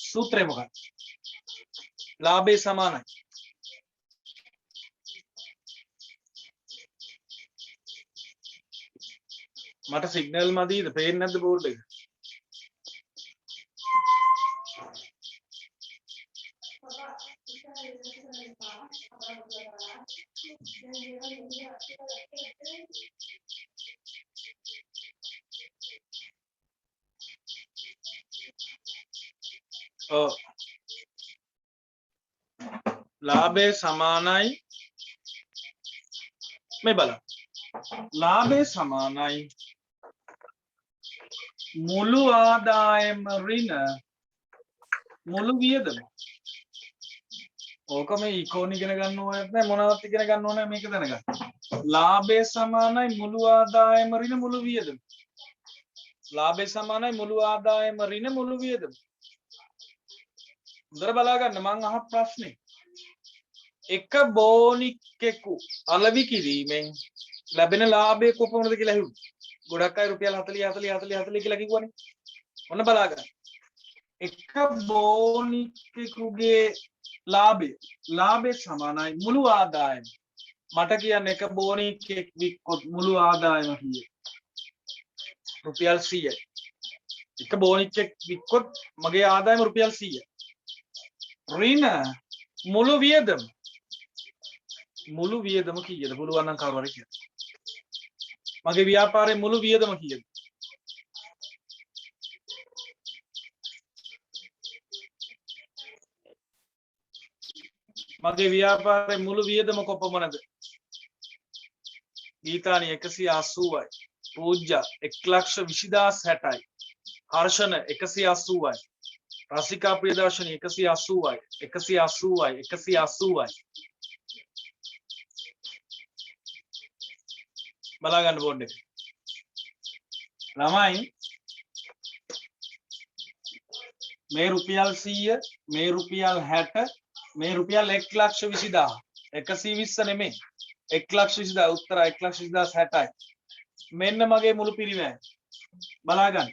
සූත්‍රය මොකක්ද? ලාභය සමානයි. මට සිග්නල් මදීද? පේන්නේ නැද්ද බෝඩ් එක? ඔව්. ලාභය සමානයි මේ බලන්න. ලාභය සමානයි මුළු ආදායම ඍණ මුළු වියදම. ඕක මේ ඉකෝන් ඉගෙන ගන්න ඕනෙත් නැහැ මොනවත් ඉගෙන ගන්න ඕනේ මේක දැනගන්න. ලාභය සමානයි මුළු ආදායම ඍණ මුළු වියදම. ලාභය සමානයි මුළු ආදායම ඍණ මුළු වියදම. හොඳට බලා ගන්න මං අහ ප්‍රශ්නේ. එක බෝනික්කෙකු අලෙවි කිරීමෙන් ලැබෙන ලාභය කොපමණද කියලා හිතුවා. ගොඩක් අය රුපියල් 40 කියලා කිව්වනේ. ඔන්න බලා ගන්න. එක බෝනික්කෙකුගේ ලාභය සමානයි මුළු ආදායම. මට කියන්නේ එක බෝනික්කෙක් වික්කොත් මුළු ආදායම කීයද? රුපියල් 100යි. එක බෝනික්කෙක් වික්කොත් මගේ ආදායම රුපියල් 100යි. ඍණ මුළු වියදම කීයද? පුළුවන් නම් කවුරු හරි කියන්න. මගේ ව්‍යාපාරයේ මුළු වියදම කීයද? මගේ ව්‍යාපාරයේ මුළු වියදම කොපමණද? ගීතානි 180යි. පූජ්‍ය 1,20,060යි. හර්ෂණ 180යි. රසිකා ප්‍රියදර්ශනී 180යි. 180යි. බලා ගන්න බෝඩ් එක. ළමයි මේ රුපියල් 100, මේ රුපියල් 60, මේ රුපියල් 1,20,000. 120 නෙමෙයි. 1,20,000 උත්තර 1,20,060යි. මෙන්න මගේ මුළු පිරිවැය. බලා ගන්න.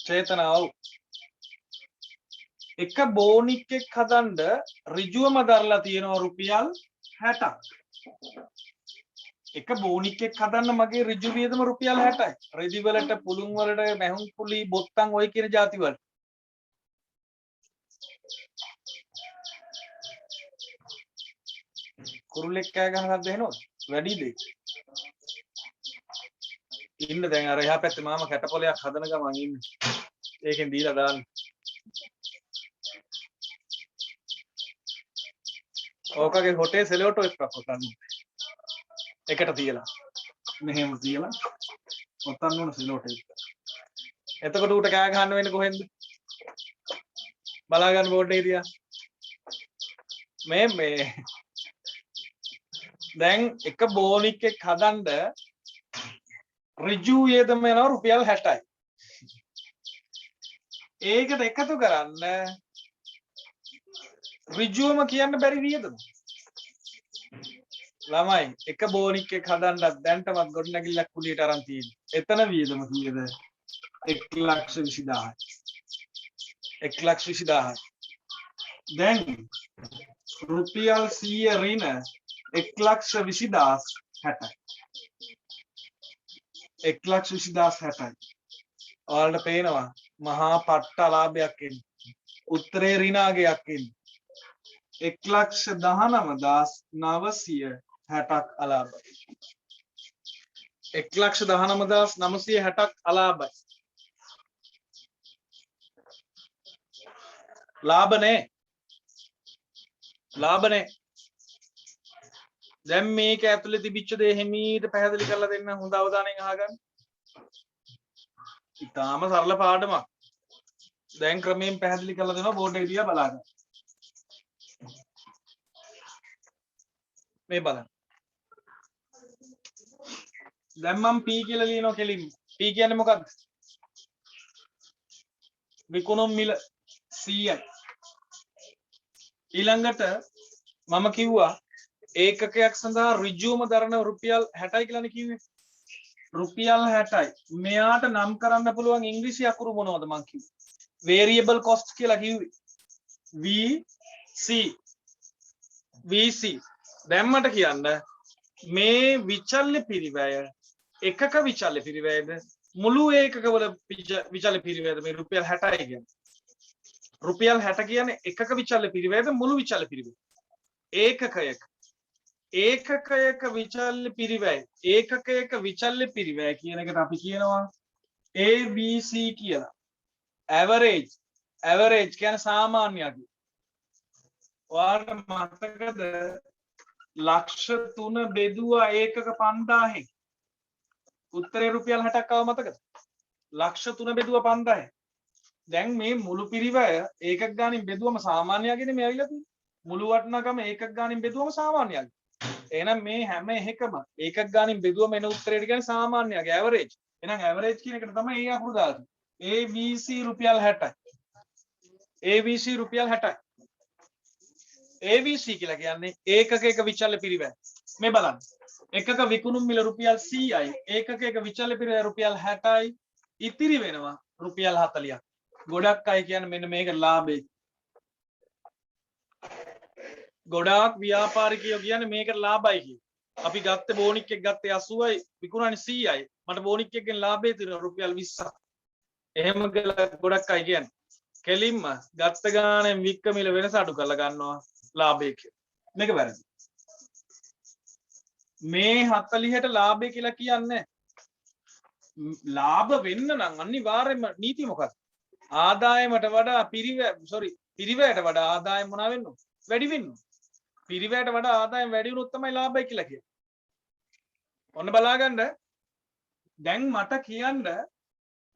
චේතනාව. එක බෝනික්කෙක් හදන්න ඍජුවම දරලා තියෙනවා රුපියල් 60ක්. එක බෝනික්කෙක් හදන්න මගේ ඍජු වියදම රුපියල් 60යි. රෙදි වලට, පුළුන් වලට, මැහුම් පුලි, බොත්තම් ඔය කියන ಜಾති වලට. කුරුල්ලෙක් කෑ ගන්න හද්ද එනවද? වැඩිද? ඉන්න දැන් අර එහා පැත්තේ මාම කැටපොලයක් හදන ගමන් ඉන්නේ. ඒකෙන් දීලා දාන්න. ඕකගේ හොටේ සෙලෝටෝ එකක් පොතන්න. එකට තියලා. මෙහෙම තියලා පොතන්න ඕන සෙලෝටෝ එක. එතකොට ඌට කෑ ගහන්න වෙන්නේ කොහෙන්ද? බලා ගන්න බෝඩ් එකේ තියා. මේ දැන් එක බෝනික්කෙක් හදන්න ඍජු වියදම වෙනවා රුපියල් 60යි. ඒකට එකතු කරන්න ඍජුවම කියන්න බැරි වියදම. ළමයි එක බෝනික්කෙක් හදන්නත් දැන්ටමත් ගොඩනැගිල්ලක් කුලියට අරන් තියෙන්නේ. එතන වියදම කීයද? 1,20,000යි. 1,20,000යි. දැන් රුපියල් 100 ඍණ 1,20,060යි. 1,20,060යි. ඔයාලට පේනවා මහා පට්ට ලාභයක් එන්නේ. උත්තරේ ඍණාගයක් එන්නේ. 1,19,960ක් අලාභයි. 1,19,960ක් අලාභයි. ලාභනේ. දැන් මේක ඇතුලේ තිබිච්ච දේ හිමීට පැහැදිලි කරලා දෙන්න හොඳ අවධානයෙන් අහගන්න. ඉතාලම සරල පාඩමක්. දැන් ක්‍රමයෙන් පැහැදිලි කරලා දෙනවා බෝඩ් එක දිහා බලාගන්න. මේ බලන්න. දැන් මම P කියලා ලියනවා කෙලින්ම. P කියන්නේ මොකක්ද? විකුණුම් මිල 100යි. ඊළඟට මම කිව්වා ඒකකයක් සඳහා ඍජුවම දරන රුපියල් 60යි කියලානේ කිව්වේ. රුපියල් 60යි. මෙයාට නම් කරන්න පුළුවන් ඉංග්‍රීසි අකුරු මොනවද මං කිව්වේ? variable cost කියලා කිව්වේ. VC. දැම්මට කියන්න මේ විචල්්‍ය පිරිවැය එකක විචල්්‍ය පිරිවැයද මුළු ඒකකවල විචල්්‍ය පිරිවැයද මේ රුපියල් 60යි කියන්නේ. රුපියල් 60 කියන්නේ එකක විචල්්‍ය පිරිවැයද මුළු විචල්්‍ය පිරිවැය. ඒකකයක විචල්්‍ය පිරිවැය ඒකකයක විචල්්‍ය පිරිවැය කියන එකට අපි කියනවා ABC කියලා. average කියන්නේ සාමාන්‍යයක්. ඔයාලට මතකද ලක්ෂ 3 බෙදුවා ඒකක 5000න් උත්තරේ රුපියල් 60ක් ආව මතකද? ලක්ෂ 3 බෙදුවා 5000න්. දැන් මේ මුළු පිරිවැය ඒකක ගානින් බෙදුවම සාමාන්‍යයගෙන මේ ඇවිල්ලා තියෙන්නේ. මුළු වටිනාකම ඒකක ගානින් බෙදුවම සාමාන්‍යයයි. එහෙනම් මේ හැම එකම ඒකක ගානින් බෙදුවම එන උත්තරේට කියන්නේ සාමාන්‍යයගේ ඇවරේජ්. එහෙනම් ඇවරේජ් කියන එකට තමයි ඒ අකුරු දාලා තියෙන්නේ. ABC රුපියල් 60යි. ABC රුපියල් 60යි. ABC කියලා කියන්නේ ඒකකයක විචල්්‍ය පිරිවැය. මේ බලන්න. එකක විකුණුම් මිල රුපියල් 100යි. ඒකකයක විචල්්‍ය පිරිවැය රුපියල් 60යි. ඉතිරි වෙනවා රුපියල් 40ක්. ගොඩක් අය කියන්නේ මෙන්න මේක ලාභේ. ගොඩාක් ව්‍යාපාරිකයෝ කියන්නේ මේකට ලාභයි කියලා. අපි ගත්තේ බෝනික් එක ගත්තේ 80යි විකුණන්නේ 100යි. මට බෝනික් එකෙන් ලාභේ තියෙනවා රුපියල් 20ක්. එහෙම ගොඩක් අය කියන්නේ. කෙලින්ම ගත්ත ගානෙන් වික්ක මිල වෙනස අඩු කරලා ගන්නවා ලාභය කියලා. මේක වැරදි. මේ 40ට ලාභය කියලා කියන්නේ ලාභ වෙන්න නම් අනිවාර්යයෙන්ම නීතිය මොකක්ද? ආදායමට වඩා පිරිවැයට වඩා ආදායම මොනවා වෙන්න ඕන? වැඩි වෙන්න ඕන. පිරිවැයට වඩා ආදායම වැඩි වුණොත් තමයි ලාභය කියලා කියන්නේ. ඔන්න බලාගන්න. දැන් මට කියන්න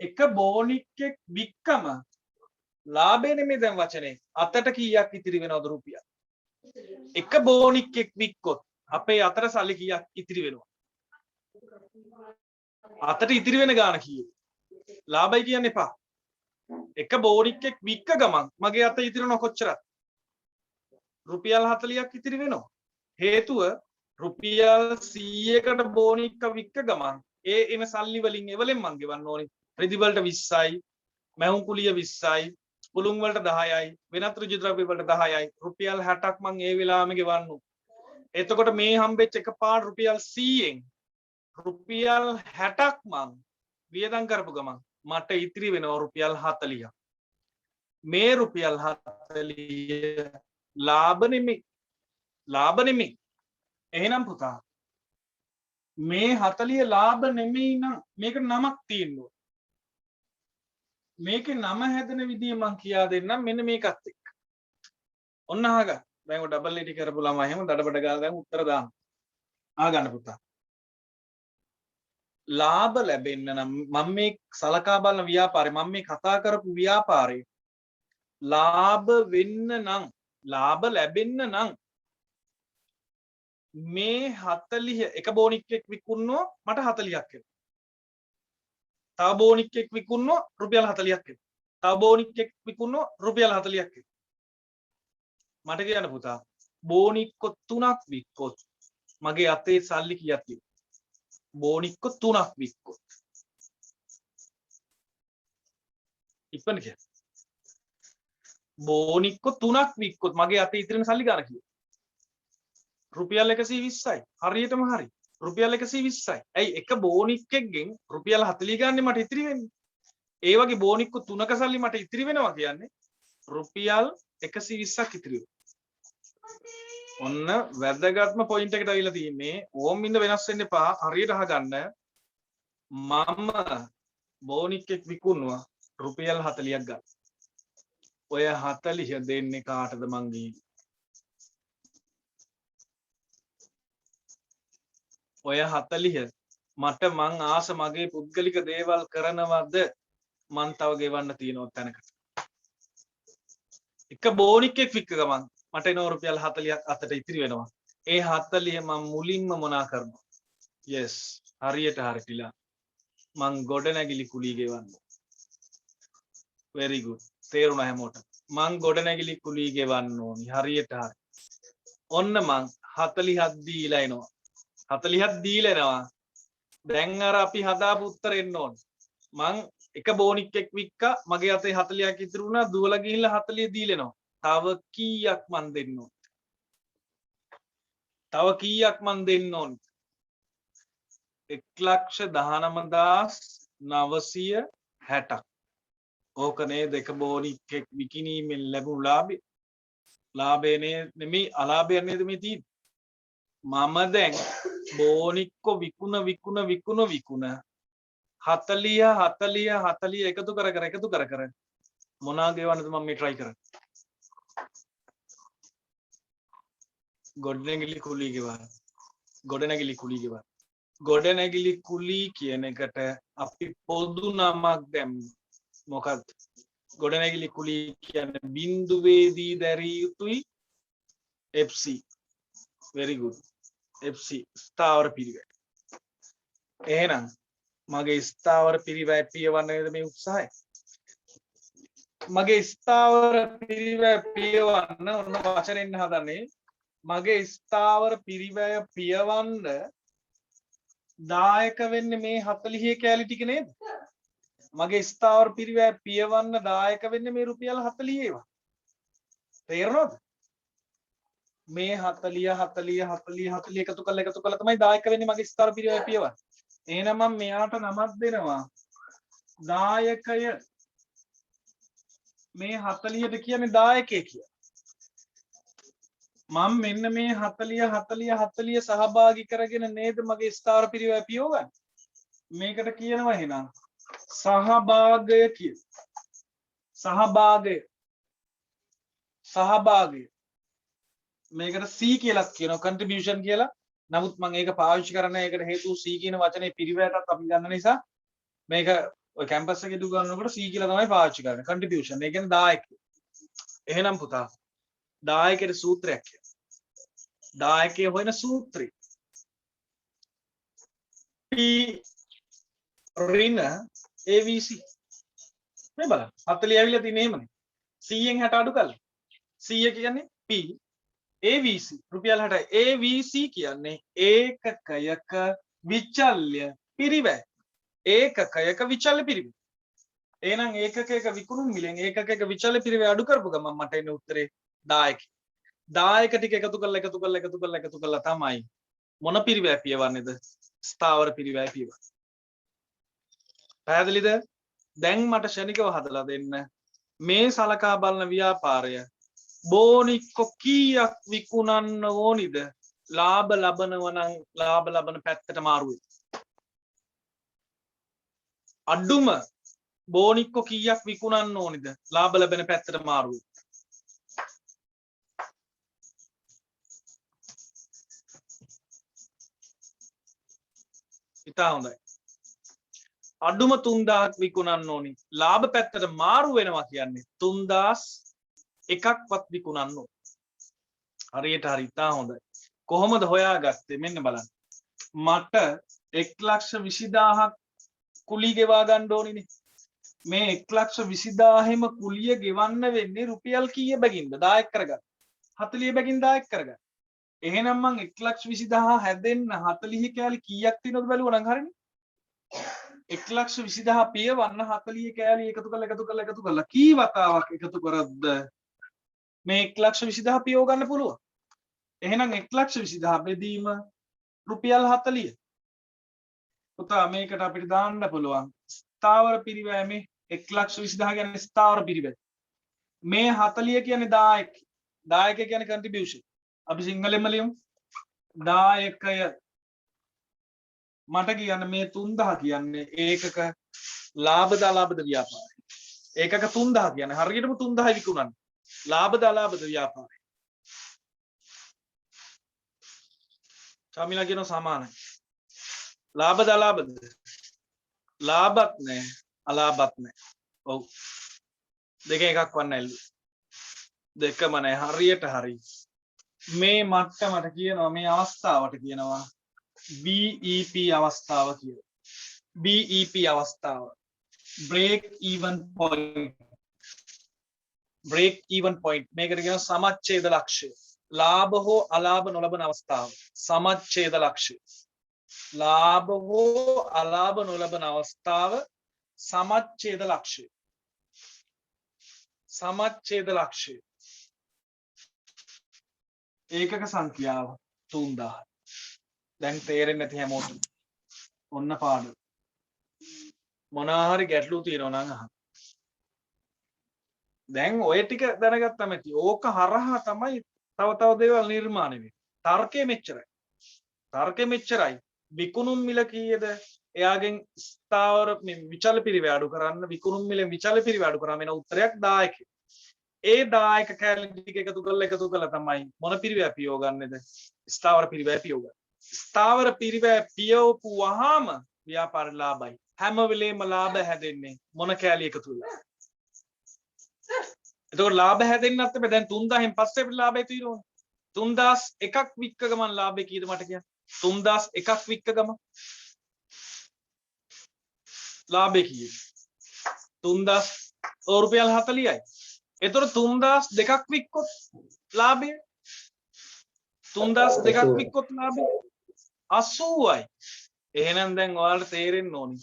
එක බෝනික් එක වික්කම ලාභය නෙමෙයි දැන් වචනේ. අතට කීයක් ඉතිරි වෙනවද රුපියල්? එක බෝනික් එක වික්කොත් අපේ අතට සල්ලි කීයක් ඉතිරි වෙනවද? අතට ඉතිරි වෙන ගාන කීයද? ලාභයි කියන්න එපා. එක බෝනික් එක වික්ක ගමන් මගේ අත ඉතිරි වෙනව කොච්චරද? රුපියල් 40ක් ඉතිරි වෙනවා. හේතුව රුපියල් 100කට බෝනික්ක වික්ක ගමන් ඒ එන සල්ලි වලින් එවලෙන් මං ගෙවන්න ඕනේ. රෙදි වලට 20යි, මැහුම් කුලිය 20යි, පුළුන් වලට 10යි, වෙනත් ඍජු ද්‍රව්‍ය වලට 10යි. රුපියල් 60ක් මං ඒ වෙලාවෙම ගෙවන්න ඕනේ. එතකොට මේ හම්බෙච්ච එකපාර රුපියල් 100ෙන් රුපියල් 60ක් මං වියදම් කරපු ගමන් මට ඉතිරි වෙනවා රුපියල් 40ක්. මේ රුපියල් 40 ලාභ නෙමෙයි. එහෙනම් පුතා මේ 40 ලාභ නෙමෙයි නම් මේක නමක් තියෙනවා. මේකේ නම හැදෙන විදිය මං කියා දෙන්නම් මෙන්න මේකත් එක්ක. ඔන්න අහගන්න. දැන් ඔය ඩබල් ඊටි කරපු ළමයි එහෙම දඩබඩ ගාලා දැන් උත්තර දාන්න. අහගන්න පුතා. ලාභ ලැබෙන්න නම් මම මේ සලකා බලන ව්‍යාපාරේ මම මේ කතා කරපු ව්‍යාපාරේ ලාභ ලැබෙන්න නම් මේ 40 එක බෝනික් එක විකුණනවා මට 40ක් එනවා. තව බෝනික් එක විකුණනවා රුපියල් 40ක් එනවා. තව බෝනික් එක විකුණනවා රුපියල් 40ක් එනවා. මට කියන්න පුතා බෝනික්කො 3ක් වික්කොත් මගේ අතේ සල්ලි කීයක් තියෙනවද? බෝනික්කො 3ක් වික්කොත් ඉක්මන කියන්න. බෝනික්කො 3ක් වික්කොත් මගේ අතේ ඉතිරෙන සල්ලි ගන්න කීයද? රුපියල් 120යි. හරියටම හරි. රුපියල් 120යි. ඇයි එක බෝනික් එකෙන් රුපියල් 40 ගන්න මට ඉතිරි වෙන්නේ. ඒ වගේ බෝනික්කො 3ක සල්ලි මට ඉතිරි වෙනවා කියන්නේ රුපියල් 120ක් ඉතිරි වෙනවා. ඔන්න වැදගත්ම පොයින්ට් එකට අවිලා තියෙන්නේ. ඕම් ඉඳ වෙනස් වෙන්න එපා. හරියට අහගන්න. මම බෝනික් එක විකුණුවා රුපියල් 40ක් ගන්න. ඔය 40 දෙන්නේ කාටද මං ගිහින්? ඔය 40 මට මං ආස මගේ පුද්ගලික දේවල් කරනවද මං තව ගෙවන්න තියෙනවා තැනකට. එක බෝනික් එක වික්ක ගමන් මට එන රුපියල් 40ක් අතට ඉතිරි වෙනවා. ඒ 40 මං මුලින්ම මොනා කරනවා? yes හරියට හරියටලා මං ගොඩනැගිලි කුලී ගෙවන්න. very good. තේරුණා හැමෝටම. මං ගොඩනැගිලි කුලී ගෙවන්න ඕනි. හරියට හරි. ඔන්න මං 47 දීලා එනවා 47 දීලා එනවා දැන් අර අපි හදාපු උත්තර එන්න ඕන මං එක බෝනික් එක් වික්කා මගේ අතේ 40ක් ඉතුරු වුණා දුවලා ගිහිල්ලා 40 දීලා එනවා තව කීයක් මන් දෙන්න ඕන තව කීයක් මන් දෙන්න ඕන 1,19,960ක් ඕක නේද එක බෝනික් එක් විකිණීමෙන් ලැබුණු ලාභය ලාභය නෙමෙයි අලාභය නේද මේ තියෙන්නේ මම දැන් බෝනික්ක විකුණ 40 එකතු කර මොනා ගෙවන්නද මම මේ try කරන්නේ ගොඩනැගිලි කුලී කියන එකට අපි පොදු නමක් දැම්ම මොකක්ද ගොඩනැගිලි කුලී කියන්නේ බිඳුවේදී දැරිය යුතුයි FC very good FC ස්ථාවර පිරිවැය එහෙනම් මගේ ස්ථාවර පිරිවැය පියවන්න නේද මේ උත්සාහය මගේ ස්ථාවර පිරිවැය පියවන්න ඔන්න වචනෙන් හදන්නේ මගේ ස්ථාවර පිරිවැය පියවන්න දායක වෙන්නේ මේ 40 කැලි ටික නේද මගේ ස්ථාවර පිරිවැය පියවන්න දායක වෙන්නේ මේ රුපියල් 40 ඒවා තේරෙනවද මේ 40 එකතු කරලා තමයි දායක වෙන්නේ මගේ ස්ථාවර පිරිවැය පියවන්න එහෙනම් මම මෙයාට නමක් දෙනවා දායකය මේ 40ට කියන්නේ දායකයෙක් කියලා මම මෙන්න මේ 40 සහභාගී කරගෙන නේද මගේ ස්ථාවර පිරිවැය පියවගන්නේ මේකට කියනවා එහෙනම් සහභාගය කියලා සහභාගය මේකට C කියලා කියනවා contribution කියලා නමුත් මම ඒක පාවිච්චි කරන්නේ ඒකට හේතුව C කියන වචනේ පිරිවැයටත් අපි ගන්න නිසා මේක ඔය කැම්පස් එකේ දු ගන්නකොට C කියලා තමයි පාවිච්චි කරන්නේ contribution ඒ කියන්නේ දායකය එහෙනම් පුතා දායකයේ සූත්‍රයක් දායකයේ හොයන සූත්‍රය P ඍණ AVC මේ බලන්න 40 ඇවිල්ලා තියෙන්නේ එහෙමනේ 100න් 60 අඩු කළා 100 කියන්නේ P AVC රුපියල් 60 AVC කියන්නේ ඒකකයක විචල්්‍ය පිරිවැය ඒකකයක විචල්්‍ය පිරිවැය එහෙනම් ඒකකයක විකුණුම් මිලෙන් ඒකකයක විචල්්‍ය පිරිවැය අඩු කරපු ගමන් මට එන්නේ උත්තරේ දායක ටික එකතු කරලා තමයි මොන පිරිවැය පියවන්නේද ස්ථාවර පිරිවැය පියවන්නේ පැහැදිලිද දැන් මට ශනිකව හදලා දෙන්න මේ සලකා බලන ව්‍යාපාරය බෝනික්ක කීයක් විකුණන්න ඕනිද ලාභ ලබනවා නම් ලාභ ලබන පැත්තට මාරු වෙයි අඩුම බෝනික්ක කීයක් විකුණන්න ඕනිද ලාභ ලැබෙන පැත්තට මාරු වෙයි ඉතා හොඳයි අඩුම 3000ක් විකුණන්න ඕනි ලාභ පැත්තට මාරු වෙනවා කියන්නේ 3001ක්වත් විකුණන්න ඕන හරියට හරි ඉතා හොඳයි කොහොමද හොයාගත්තේ මෙන්න බලන්න මට 1,20,000ක් කුලී ගෙවා ගන්න ඕනිනේ මේ 1,20,000ෙම කුලිය ගෙවන්න වෙන්නේ රුපියල් කීය බැගින්ද දායක කරගන්න 40 බැගින් දායක කරගන්න එහෙනම් මං 1,20,000 හැදෙන්න 40 කෑලි කීයක් තියෙනවද බැලුවා නම් හරිනේ 1,20,000 පියවන්න 40 කෑලි එකතු කරලා කී වතාවක් එකතු කරද්ද මේ 1,20,000 පියව ගන්න පුළුවන් එහෙනම් 1,20,000 බෙදීම රුපියල් 40 පුතා මේකට අපිට දාන්න පුළුවන් ස්ථාවර පිරිවැය මේ 1,20,000 කියන්නේ ස්ථාවර පිරිවැය මේ 40 කියන්නේ දායක කියන්නේ contribution අපි සිංහලෙන්ම ලියමු දායකය මට කියන්න මේ 3000 කියන්නේ ඒකක ලාභද අලාභද ව්‍යාපාරය ඒකක 3000 කියන්නේ හරියටම 3000 විකුණන්නේ ලාභද අලාභද ව්‍යාපාරය චාමිලා කියනවා සමානයි ලාභද අලාභද ලාභත් නැහැ අලාභත් නැහැ ඔව් දෙක එකක් වන්න ඇල්ලු දෙකම නැහැ හරියට හරි මේ මට්ටමට කියනවා මේ අවස්ථාවට කියනවා BEP අවස්ථාව කියලා BEP අවස්ථාව break even point මේකට කියනවා සමච්ඡේද ලක්ෂ්‍ය ලාභ හෝ අලාභ නොලබන අවස්ථාව සමච්ඡේද ලක්ෂ්‍ය. ලාභ හෝ අලාභ නොලබන අවස්ථාව සමච්ඡේද ලක්ෂ්‍ය. සමච්ඡේද ලක්ෂ්‍ය. ඒකක සංඛ්‍යාව 3000. දැන් තේරෙන්නේ නැති හැමෝටම ඔන්න පාඩම. මොනවා හරි ගැටලු තියෙනවා නම් අහන්න. දැන් ඔය ටික දැනගත්තම ඇති. ඕක හරහා තමයි තව දේවල් නිර්මාණය වෙන්නේ. තර්කය මෙච්චරයි. තර්කය මෙච්චරයි. විකුණුම් මිල කීයද? එයාගෙන් ස්ථාවර විචල පිරිවැය අඩු කරන්න විකුණුම් මිල විචල පිරිවැය අඩු කරාම එන උත්තරයක් 10ක. ඒ 10ක කැලේ ටික එකතු කරලා තමයි මොන පිරිවැය පියව ගන්නේද? ස්ථාවර පිරිවැය පියව ගන්න. ස්ථාවර පිරිවැය පියවපු වහාම ව්‍යාපාර ලාභයි. හැම වෙලේම ලාභ හැදෙන්නේ මොන කැලේ එකතු වෙලා. එතකොට ලාභ හැදෙන්නත් බෑ. දැන් 3000න් පස්සේ අපිට ලාභය තියෙනවනේ. 3001ක් වික්ක ගමන් ලාභය කීයද මට කියන්න. 3001ක් වික්ක ගමන් ලාභය කීයද? 3000 රුපියල් 40යි. එතකොට 3002ක් වික්කොත් ලාභය 3002ක් වික්කොත් ලාභය 80යි. එහෙනම් දැන් ඔයාලට තේරෙන්න ඕනි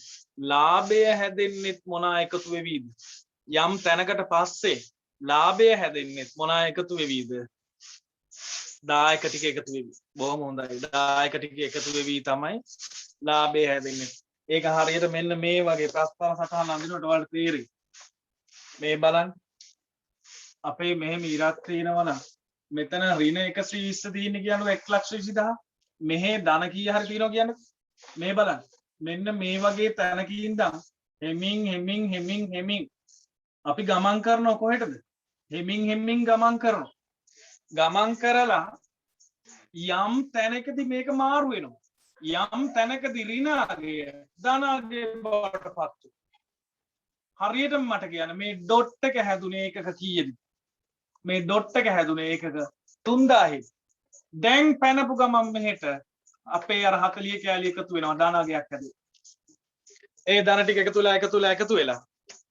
ලාභය හැදෙන්නෙත් මොනා එකතු වෙවිද? යම් තැනකට පස්සේ ලාභය හැදෙන්නෙත් මොනා එකතු වෙවිද? දායක ටික එකතු වෙවි. බොහොම හොඳයි. දායක ටික එකතු වෙවි තමයි ලාභය හැදෙන්නේ. ඒක හරියට මෙන්න මේ වගේ ප්‍රස්තාව සටහන අඳිනකොට ඔයාලට තේරෙයි. මේ බලන්න. අපේ මෙහෙම ඉරක් තියෙනවා නම් මෙතන ඍණ 120 තියෙන්නේ කියන්නේ 1,20,000. මෙහෙ ධන කීය හරි තියෙනවා කියන්නේ මේ බලන්න. මෙන්න මේ වගේ තැනක ඉඳන් හෙමින් අපි ගමන් කරනවා කොහෙටද? හෙමින් ගමන් කරනවා. ගමන් කරලා යම් තැනකදී මේක මාරු වෙනවා. යම් තැනකදී ඍණාගය ධනාගය බවට පත් වෙනවා. හරියටම මට කියන්න මේ ඩොට් එක හැදුනේ ඒකක කීයද? මේ ඩොට් එක හැදුනේ ඒකක 3000. දැන් පැනපු ගමන් මෙහෙට අපේ අර 40 කැලි එකතු වෙනවා ධනාගයක් හැදේ. ඒ ධන ටික එකතු වෙලා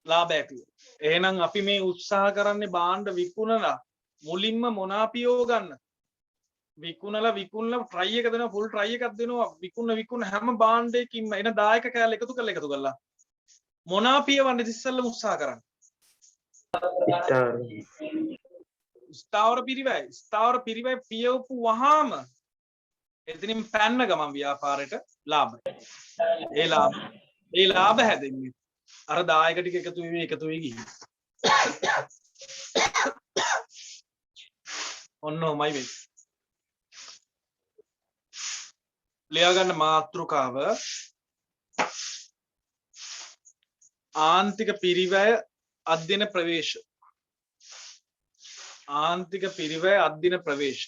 ලාභ ඇති වෙනවා. එහෙනම් අපි මේ උත්සාහ කරන්නේ භාණ්ඩ විකුණලා මුලින්ම මොනාපියෝ ගන්න. විකුණලා ට්‍රයි එක දෙනවා ෆුල් ට්‍රයි එකක් දෙනවා විකුණ හැම භාණ්ඩයකින්ම එන දායක කැලේ එකතු කරලා මොනාපියවන්න ඉස්සෙල්ලම උත්සාහ කරන්න. ස්ථාවර පිරිවැය පියවපු වහාම එතනින් පැන්න ගමන් ව්‍යාපාරයට ලාභයි. ඒ ලාභ හැදෙන්නේ අර දායක ටික එකතු වෙවි ගිහින්. ඔන්න ඔමයි වෙන්නේ. ලියා ගන්න මාතෘකාව ආන්තික පිරිවැය අධ්‍යයන ප්‍රවේශ. ආන්තික පිරිවැය අධ්‍යයන ප්‍රවේශ.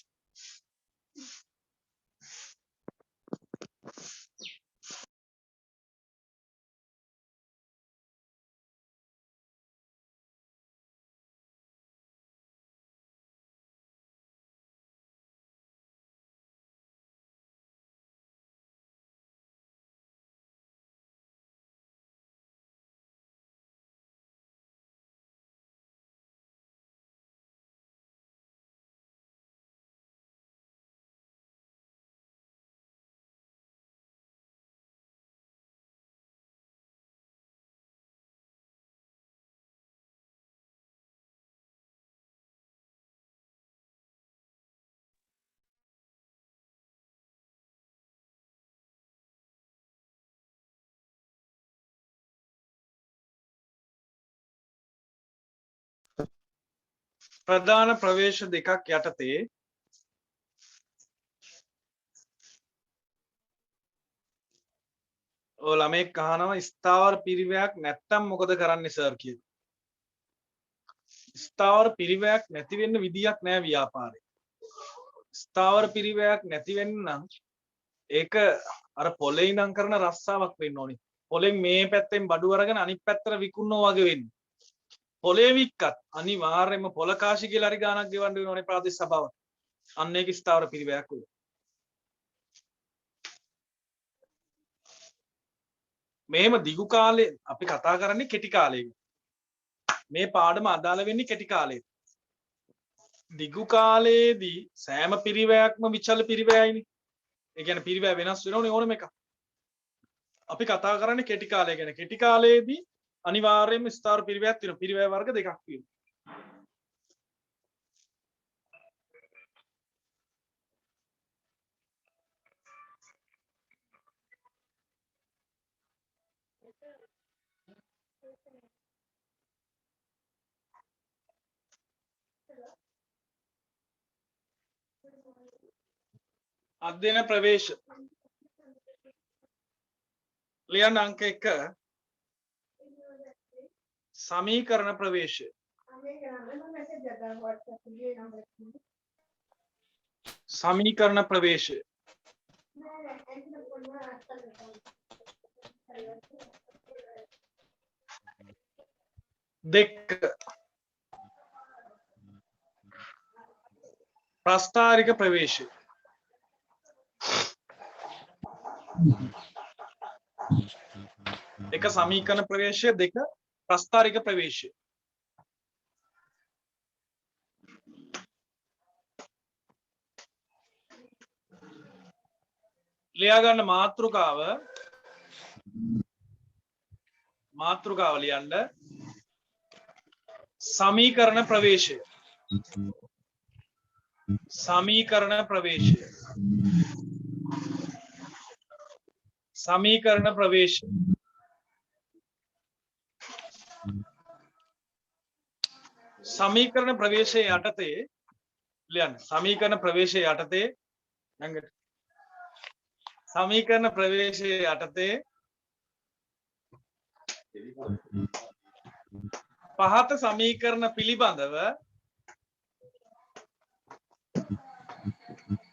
ප්‍රධාන ප්‍රවේශ දෙකක් යටතේ ඔය ළමෙක් අහනවා ස්ථාවර පිරිවැයක් නැත්තම් මොකද කරන්නේ සර් කියලා. ස්ථාවර පිරිවැයක් නැති වෙන්න විදියක් නෑ ව්‍යාපාරේ. ස්ථාවර පිරිවැයක් නැති වෙන්න නම් ඒක අර පොලේ ඉඳන් කරන රස්සාවක් වෙන්න ඕනේ. පොලෙන් මේ පැත්තෙන් බඩු අරගෙන අනිත් පැත්තට විකුණනවා වගේ වෙන්නේ. පොලේ වික්කත් අනිවාර්යයෙන්ම පොල කාශි කියලා හරි ගාණක් ගෙවන්න වෙනෝනේ ප්‍රාදේශ සභාවට. අන්න ඒක ස්ථාවර පිරිවැයක් වෙයි. මේම දිගු කාලේ අපි කතා කරන්නේ කෙටි කාලේ. මේ පාඩම අදාළ වෙන්නේ කෙටි කාලේ. දිගු කාලයේදී සෑම පිරිවැයක්ම විචල පිරිවැයයිනේ. ඒ කියන්නේ පිරිවැය වෙනස් වෙනවනේ ඕනම එකක්. අපි කතා කරන්නේ කෙටි කාලය ගැන. කෙටි කාලයේදී අනිවාර්යයෙන්ම ස්ථාර පිරිවැයක් තියෙනවා. පිරිවැය වර්ග දෙකක් තියෙනවා. අධ්‍යයන ප්‍රවේශ ලියන්න අංක 1 සමීකරණ ප්‍රවේශය සමීකරණ ප්‍රවේශය දෙක ප්‍රස්ථාරික ප්‍රවේශය එක සමීකරණ ප්‍රවේශය දෙක ප්‍රස්ථාරික ප්‍රවේශය ලියා ගන්න මාතෘකාව ලියන්න සමීකරණ ප්‍රවේශය සමීකරණ ප්‍රවේශය සමීකරණ ප්‍රවේශය සමීකරණ ප්‍රවේශය යටතේ ලියන්න සමීකරණ ප්‍රවේශය යටතේ ළඟට සමීකරණ ප්‍රවේශය යටතේ පහත සමීකරණ පිළිබඳව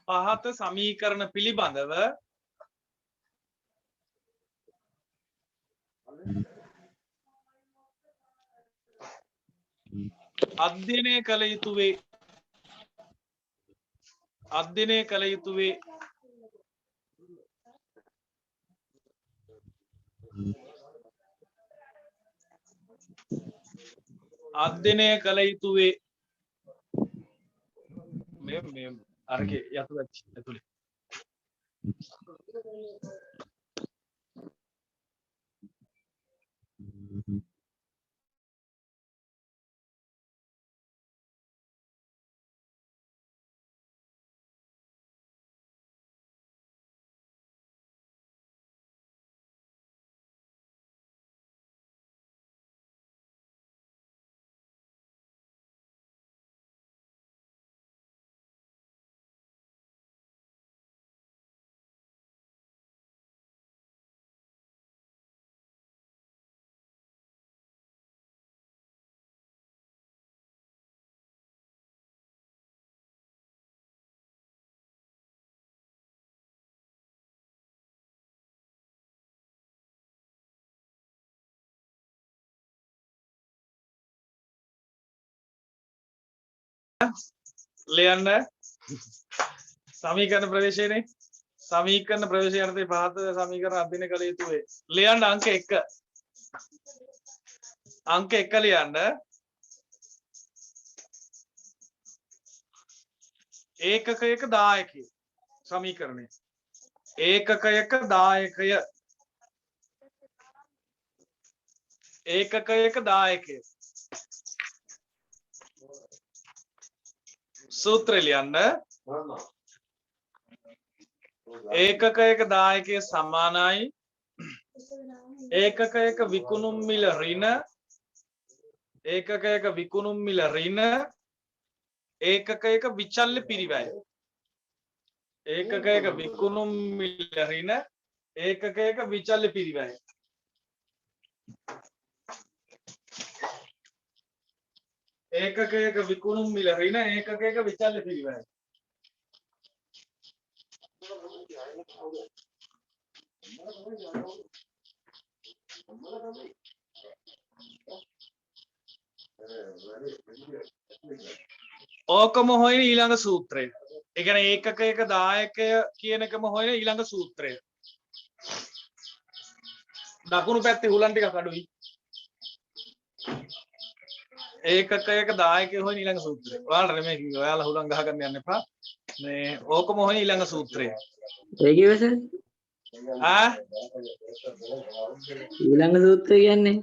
පහත සමීකරණ පිළිබඳව අධ්‍යයනය කළ යුතු වේ අධ්‍යයනය කළ යුතු වේ අධ්‍යයනය කළ යුතු වේ මේ අරකේ යතු ඇතුලේ ලියන්න සමීකරණ ප්‍රවේශයනේ සමීකරණ ප්‍රවේශය යටතේ පහත සමීකරණ අධ්‍යයනය කළ යුතු වේ ලියන්න අංක 1 ලියන්න ඒකකයක දායකය සමීකරණය ඒකකයක දායකය ඒකකයක දායකය සූත්‍රය ලියන්න ඒකකයක දායකය සමානයි ඒකකයක විකුණුම් මිල ඍණ ඒකකයක විකුණුම් මිල ඍණ ඒකකයක විචල්්‍ය පිරිවැය ඒකකයක විකුණුම් මිල ඍණ ඒකකයක විචල්්‍ය පිරිවැය ඒකකයක විකුණුම් මිල ඍණ ඒකකයක විචල්්‍ය පිරිවැය ඕකම හොයන ඊළඟ සූත්‍රය. ඒ කියන්නේ ඒකකයක දායකය කියන එකම හොයන ඊළඟ සූත්‍රය. දකුණු පැත්තේ හුලන් ටිකක් අඩුයි. ඒකක දායකයෝ හොයන ඊළඟ සූත්‍රය. ඔයාලා නෙමෙයි කිව්වේ. ඔයාලා හුලං ගහ ගන්න යන්න එපා. මේ ඕකම හොයන ඊළඟ සූත්‍රය. ඒක ඉවසන් ආ ඊළඟ සූත්‍රය කියන්නේ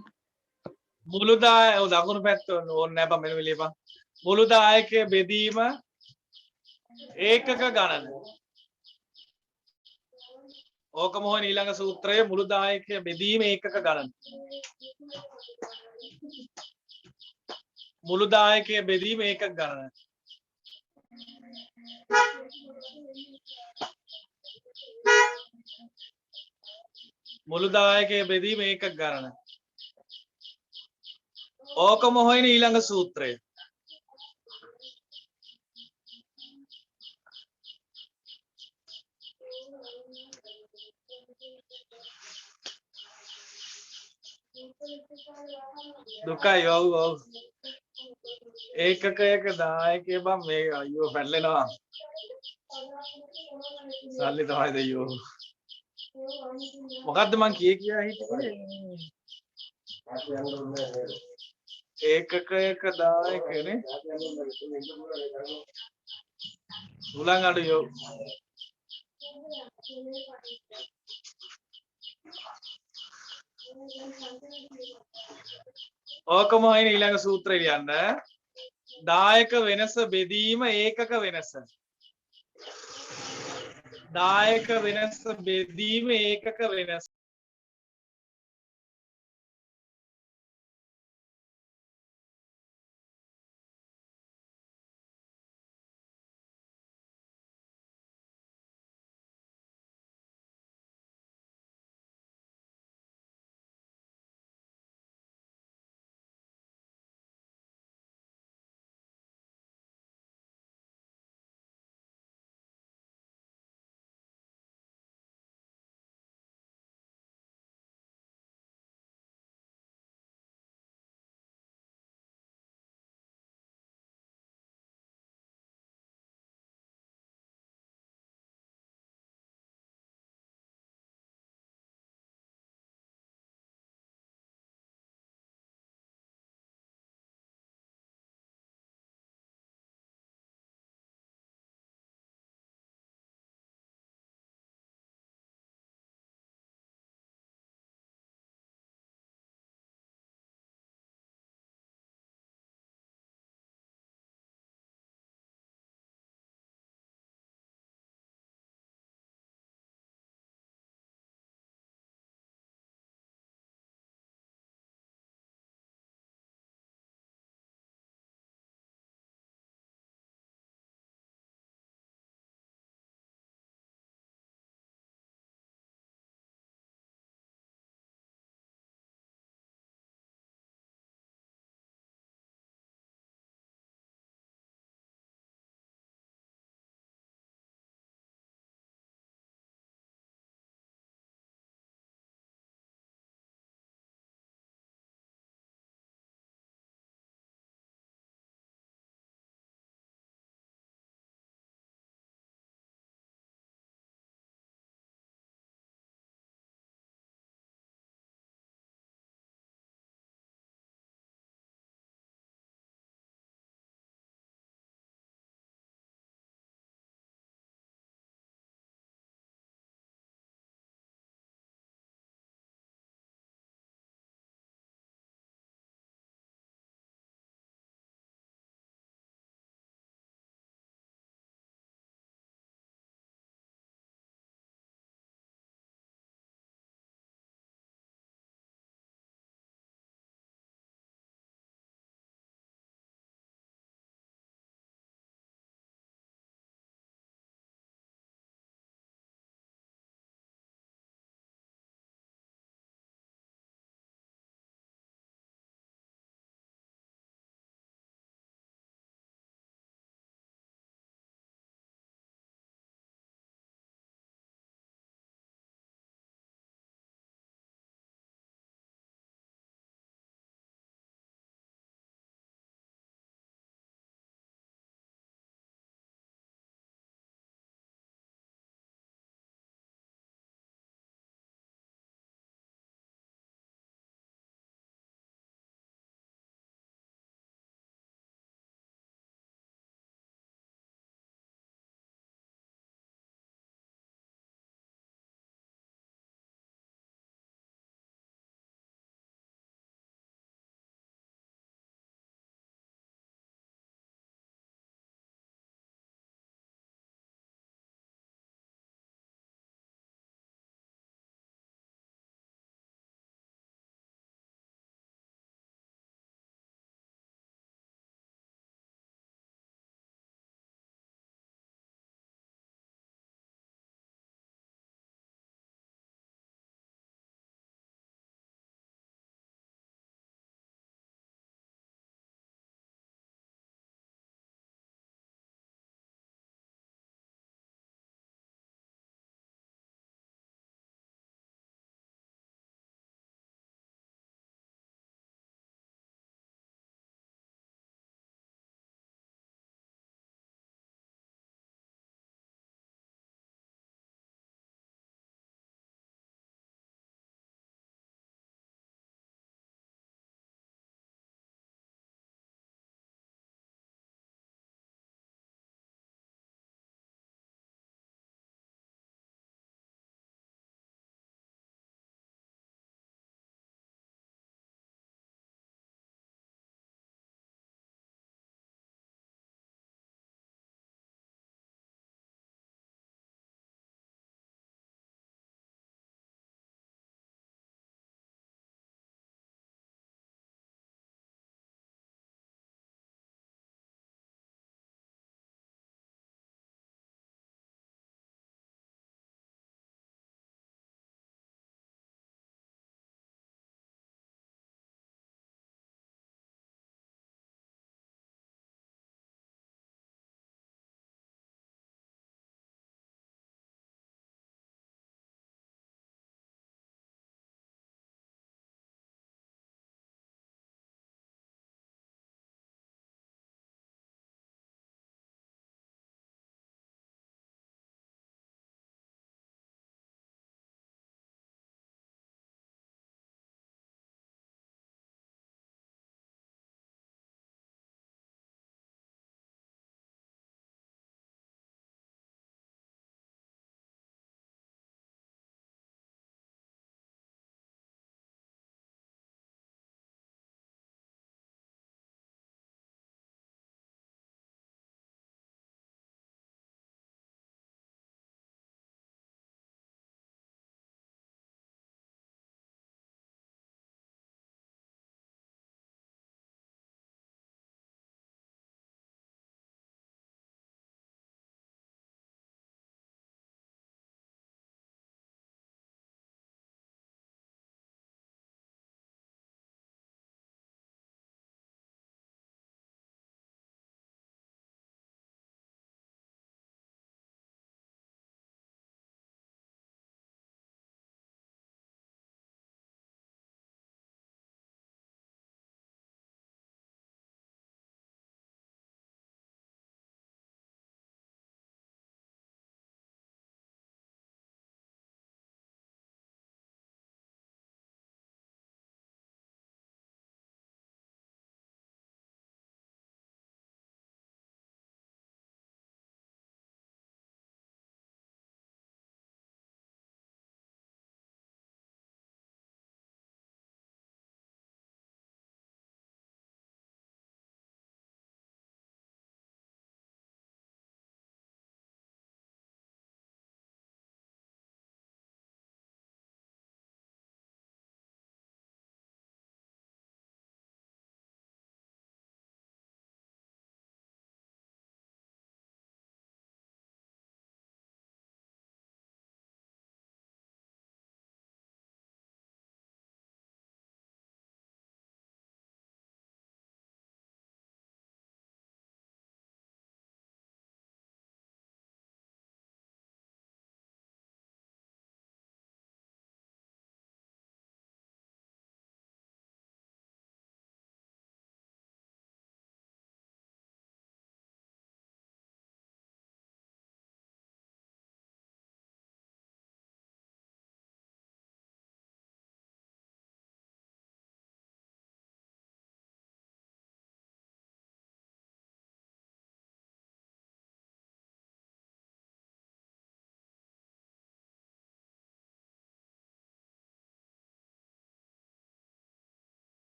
මුළු දාය ඔව් දකුණු පැත්ත ඕනේ නැහැ බං මෙන්න ලියපන්. මුළු දායකය බෙදීම ඒකක ගණන. ඕකම හොයන ඊළඟ සූත්‍රය මුළු දායකය බෙදීම ඒකක ගණන. මුළු දායකය බෙදීම ඒකක ගණන. මුළු දායකය බෙදීම ඒකක ගණන. ඕකම හොයන ඊළඟ සූත්‍රය. දුකයි ඔව් ඔව්. ඒකක දායකය බං මේ අයියෝ පැටලෙනවා. සල්ලි තමයි දෙයියෝ. මොකද්ද මං කියා හිටියේ? ඒකක දායකනේ. උලං අඩියෝ. ඕකම හොයන ඊළඟ සූත්‍රය ලියන්න. දායක වෙනස බෙදීම ඒකක වෙනස. දායක වෙනස බෙදීම ඒකක වෙනස.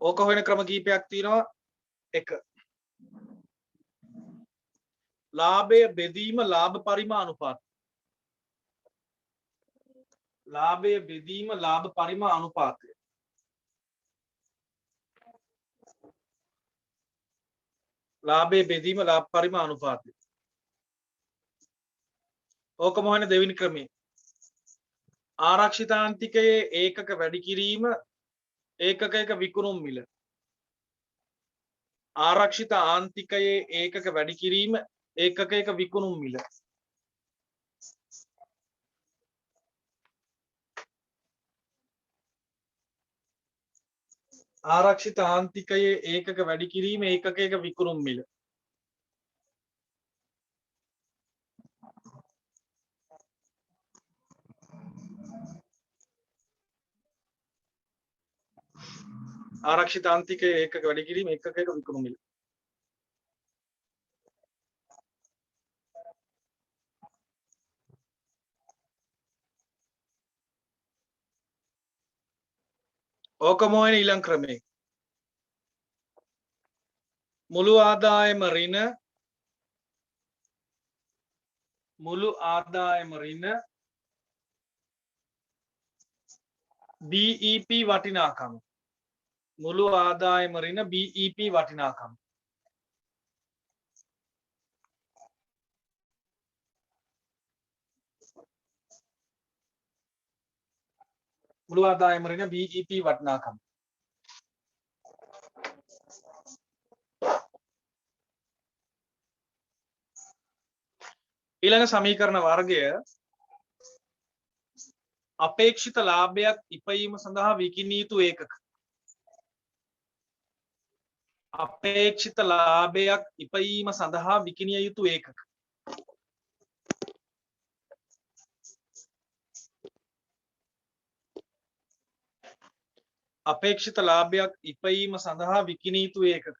ඕක හොයන ක්‍රම කීපයක් තියෙනවා. එක ලාභය බෙදීම ලාභ පරිමාණුපාත. ලාභය බෙදීම ලාභ පරිමාණුපාතය. ලාභය බෙදීම ලාභ පරිමාණුපාතය. ඕක මොහොන දෙවෙනි ක්‍රමේ. ආරක්ෂිතාන්තිකයේ ඒකක වැඩි කිරීම ඒකක විකුණුම් මිල. ආරක්ෂිත ආන්තිකයේ ඒකක වැඩි කිරීම ඒකක විකුණුම් මිල. ආරක්ෂිත ආන්තිකයේ ඒකක වැඩි කිරීම ඒකක විකුණුම් මිල. ආරක්ෂිත ආන්තිකයේ ඒකක වැඩි කිරීම ඒකක විකුණුම් මිල. ඕක මොහොන ඊළඟ ක්‍රමේ. මුළු ආදායම ඍණ BEP වටිනාකම. මුළු ආදායම ඍණ BEP වටිනාකම. මුළු ආදායම ඍණ BEP වටිනාකම. ඊළඟ සමීකරණ වර්ගය අපේක්ෂිත ලාභයක් ඉපයීම සඳහා විකිණිය යුතු ඒකක. අපේක්ෂිත ලාභයක් ඉපයීම සඳහා විකිණිය යුතු ඒකක. අපේක්ෂිත ලාභයක් ඉපයීම සඳහා විකිණිය යුතු ඒකක.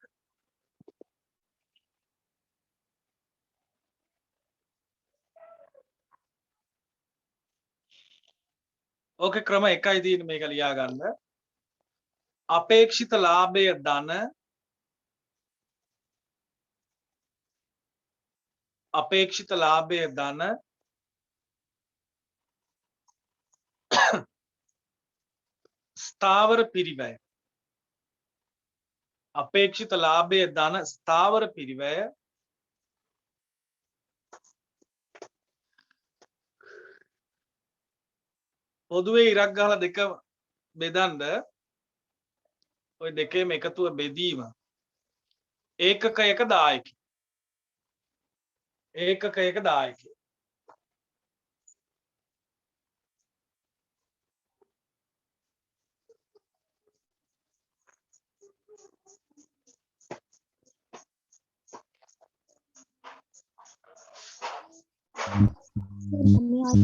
ඕකේ ක්‍රම එකයි තියෙන්නේ මේක ලියා ගන්න. අපේක්ෂිත ලාභය ධන අපේක්ෂිත ලාභය ධන ස්ථාවර පිරිවැය. අපේක්ෂිත ලාභය ධන ස්ථාවර පිරිවැය පොදුවේ ඉරක් ගහලා දෙක බෙදන්න ඔය දෙකේම එකතුව බෙදීම ඒකකයක දායකය. ඒකකයක දායකය.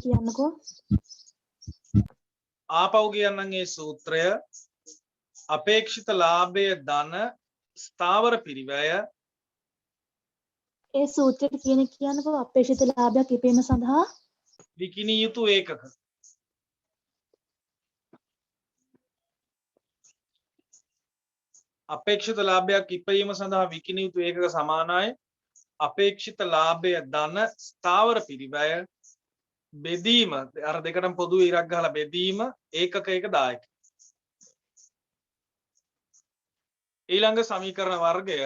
කියන්නකෝ. ආපහු කියන්නම් ඒ සූත්‍රය. අපේක්ෂිත ලාභය ධන ස්ථාවර පිරිවැය ඒ සූත්‍රයට කියන්නකෝ අපේක්ෂිත ලාභයක් ඉපීම සඳහා විකිණිය යුතු ඒකක. අපේක්ෂිත ලාභයක් ඉපයීම සඳහා විකිණිය යුතු ඒකක සමානයි අපේක්ෂිත ලාභය ධන ස්ථාවර පිරිවැය බෙදීම අර දෙකටම පොදු ඉරක් ගහලා බෙදීම ඒකකයක දායක. ඊළඟ සමීකරණ වර්ගය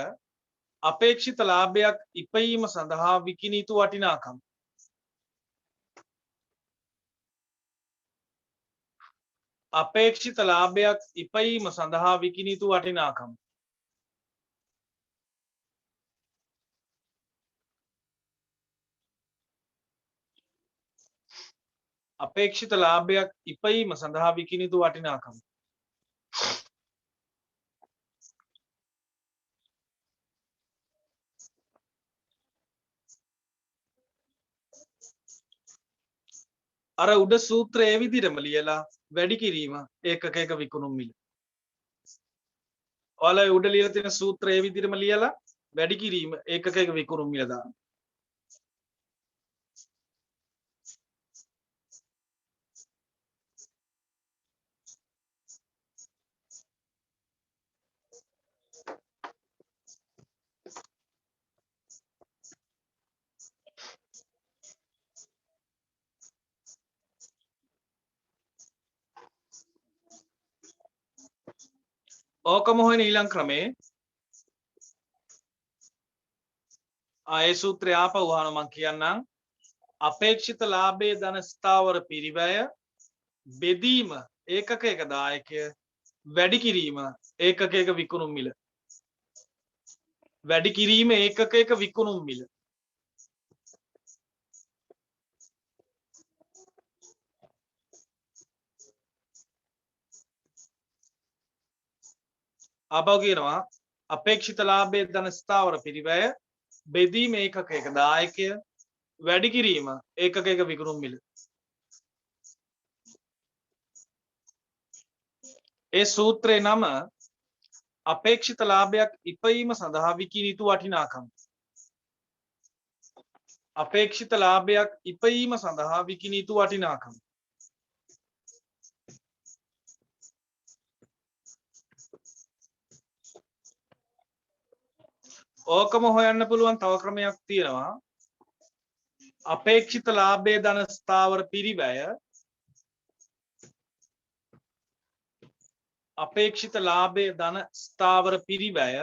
අපේක්ෂිත ලාභයක් ඉපයීම සඳහා විකිණිය යුතු වටිනාකම. අපේක්ෂිත ලාභයක් ඉපයීම සඳහා විකිණිය යුතු වටිනාකම. අපේක්ෂිත ලාභයක් ඉපයීම සඳහා විකිණිය යුතු වටිනාකම. අර උඩ සූත්‍රය ඒ විදිහටම ලියලා වැඩි කිරීම ඒකකයක විකුණුම් මිල. ඔයාලා උඩ ලියලා තියෙන සූත්‍රය ඒ විදිහටම ලියලා වැඩි කිරීම ඒකකයක විකුණුම් මිල දාන්න. ඕකම හොයන ඊළඟ ක්‍රමේ ආයේ සූත්‍රය ආපහු අහනවා මම කියන්නම්. අපේක්ෂිත ලාභයේ ධන ස්ථාවර පිරිවැය බෙදීම ඒකකයක දායකය වැඩි කිරීම ඒකකයක විකුණුම් මිල. වැඩි කිරීම ඒකකයක විකුණුම් මිල. ආපහු කියනවා අපේක්ෂිත ලාභයේ ධන ස්ථාවර පිරිවැය බෙදීම ඒකකයක දායකය වැඩි කිරීම ඒකකයක විකුණුම් මිල. ඒ සූත්‍රයේ නම අපේක්ෂිත ලාභයක් ඉපයීම සඳහා විකිණිය යුතු වටිනාකම. අපේක්ෂිත ලාභයක් ඉපයීම සඳහා විකිණිය යුතු වටිනාකම. ඕකම හොයන්න පුළුවන් තව ක්‍රමයක් තියෙනවා. අපේක්ෂිත ලාභයේ ධන ස්ථාවර පිරිවැය අපේක්ෂිත ලාභයේ ධන ස්ථාවර පිරිවැය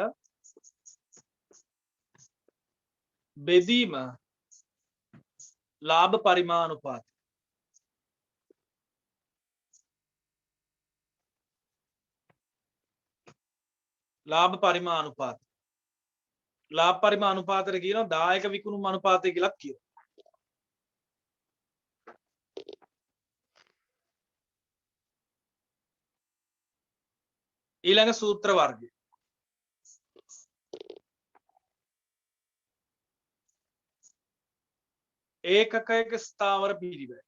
බෙදීම ලාභ පරිමාණුපාතය. ලාභ පරිමාණුපාතය. ලාභ පරිමාණුපාතයට කියනවා දායක විකුණුම් අනුපාතය කියලා කියනවා. ඊළඟ සූත්‍ර වර්ගය ඒකකයක ස්ථාවර පිරිවැය.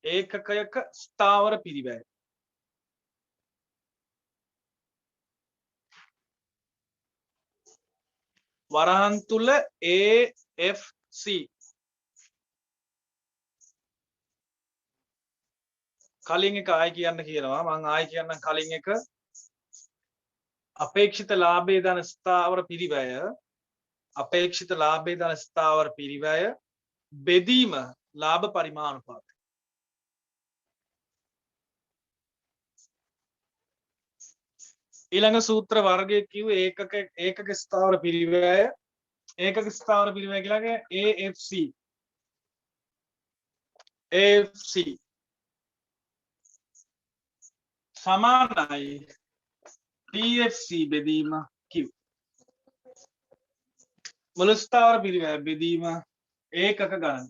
ඒකකයක ස්ථාවර පිරිවැය. වරහන් තුල AFC කලින් එක ආයි කියන්න කියනවා මම ආයි කියන්නම් කලින් එක අපේක්ෂිත ලාභයේ ධන ස්ථාවර පිරිවැය අපේක්ෂිත ලාභයේ ධන ස්ථාවර පිරිවැය බෙදීම ලාභ පරිමාණුපාතය. ඊළඟ සූත්‍ර වර්ගයේ කිව්වේ ඒකක ස්ථාවර පිරිවැය ඒකක ස්ථාවර පිරිවැය කියලා කියන්නේ AFC සමානයි TFC බෙදීම කිව්. මුළු ස්ථාවර පිරිවැය බෙදීම ඒකක ගණන.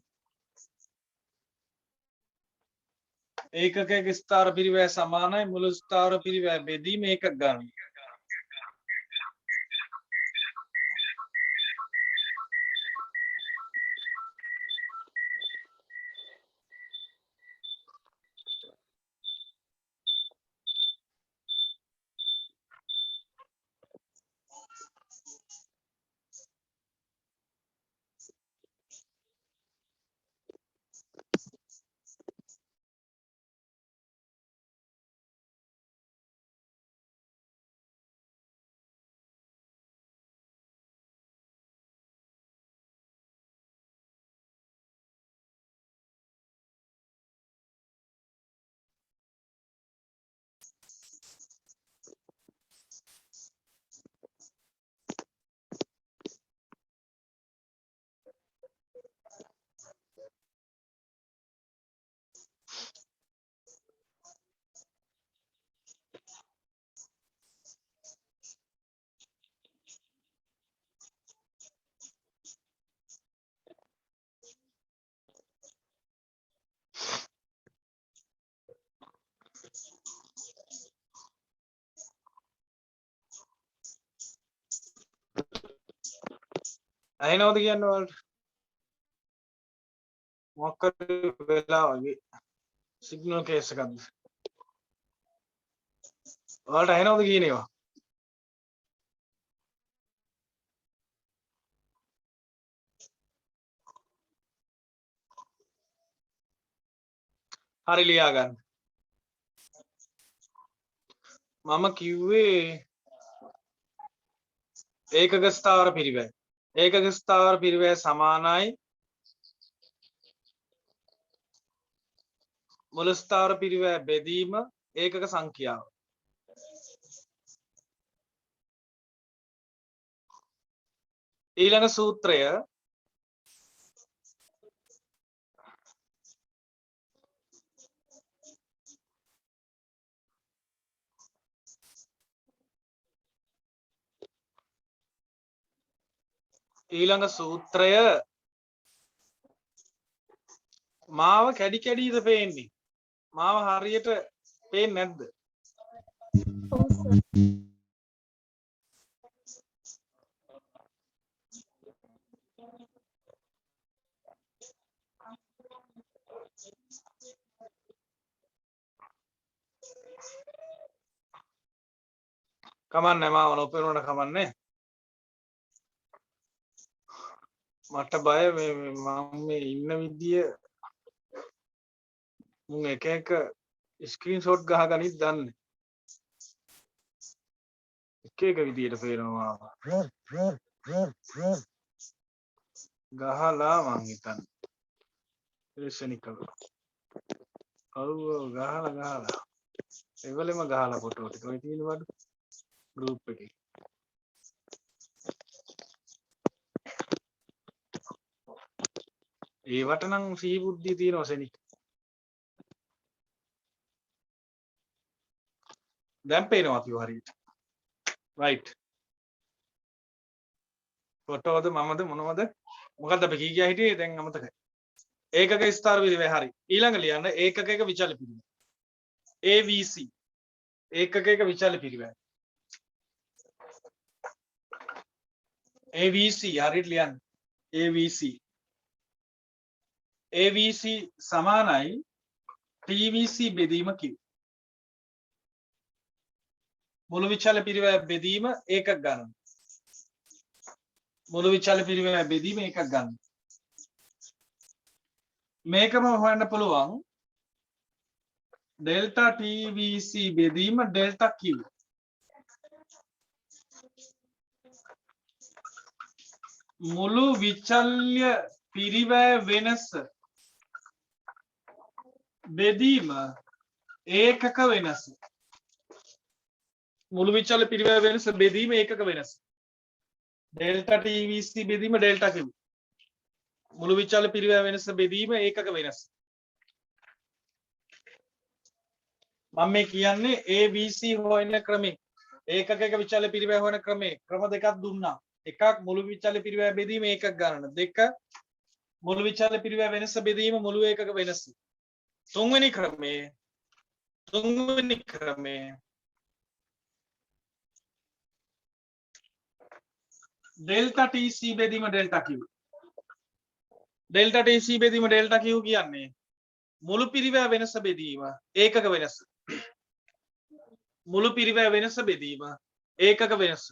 ඒකකයක ස්ථාවර පිරිවැය සමානයි මුළු ස්ථාවර පිරිවැය බෙදීම ඒකක ගණන. ඇහෙනවද කියන්න ඔයාලට? මොකක් හරි වෙලා වගේ සිග්නල් කේස් එකක්ද? ඔයාලට ඇහෙනවද කියන ඒවා? හරි ලියා ගන්න. මම කිව්වේ ඒකක ස්ථාවර පිරිවැය. ඒකක ස්ථාවර පිරිවැය සමානයි මුළු ස්ථාවර පිරිවැය බෙදීම ඒකක සංඛ්‍යාව. ඊළඟ සූත්‍රය මාව කැඩි කැඩීද පේන්නේ මාව හරියට පේන්නේ නැද්ද ඔව් සර්. කමන්නේ මාව නොපෙනුනට කමන්නේ මට බය මම මේ ඉන්න විදිය මුන් එක එක ස්ක්‍රීන්ෂොට් ගහගනිත් දන්නේ එක එක විදියට පේනවා ගහලා මං හිතන්නේ ශනිකව ඔව් ගහලා එවලෙම ගහලා ෆොටෝ ටික ඔය තියෙන වඩ ගෲප් එකේ ඒවට නම් සිහි බුද්ධිය තියෙනවා සෙනික් දැන් පේනවා කිව්ව හරියට රයිට් ෆොටෝද මමද මොනවද මොකද්ද අපි කී ගියා හිටියේ දැන් අමතකයි ඒකක ස්ථාර පිරිවැය හරි ඊළඟ ලියන්න ඒකක එක විචල පිරිවැය AVC ඒකක එක විචල පිරිවැය AVC හරියට ලියන්න AVC සමානයි TVC බෙදීම q මුළු විචල පිරිවැය බෙදීම ඒකක ගන්න මුළු විචල පිරිවැය බෙදීම ඒකක ගන්න මේකම හොයන්න පුළුවන් ඩෙල්ටා TVC බෙදීම ඩෙල්ටා q මුළු විචල්‍ය පිරිවැය වෙනස බෙදීම ඒකක වෙනස මුළු විචල්‍ය පිරිවැය වෙනස බෙදීම ඒකක වෙනස ඩෙල්ටා TVC බෙදීම ඩෙල්ටා q මුළු විචල්‍ය පිරිවැය වෙනස බෙදීම ඒකක වෙනස මම මේ කියන්නේ ABC හොයන ක්‍රමේ ඒකක එක විචල්‍ය පිරිවැය හොයන ක්‍රමේ ක්‍රම දෙකක් දුන්නා එකක් මුළු විචල්‍ය පිරිවැය බෙදීම ඒකක ගණන දෙක මුළු විචල්‍ය පිරිවැය වෙනස බෙදීම මුළු ඒකක වෙනස තුන්වෙනි ක්‍රමේ ඩෙල්ටා TC බෙදීම ඩෙල්ටා q ඩෙල්ටා TC බෙදීම ඩෙල්ටා q කියන්නේ මුළු පිරිවැය වෙනස බෙදීම ඒකක වෙනස මුළු පිරිවැය වෙනස බෙදීම ඒකක වෙනස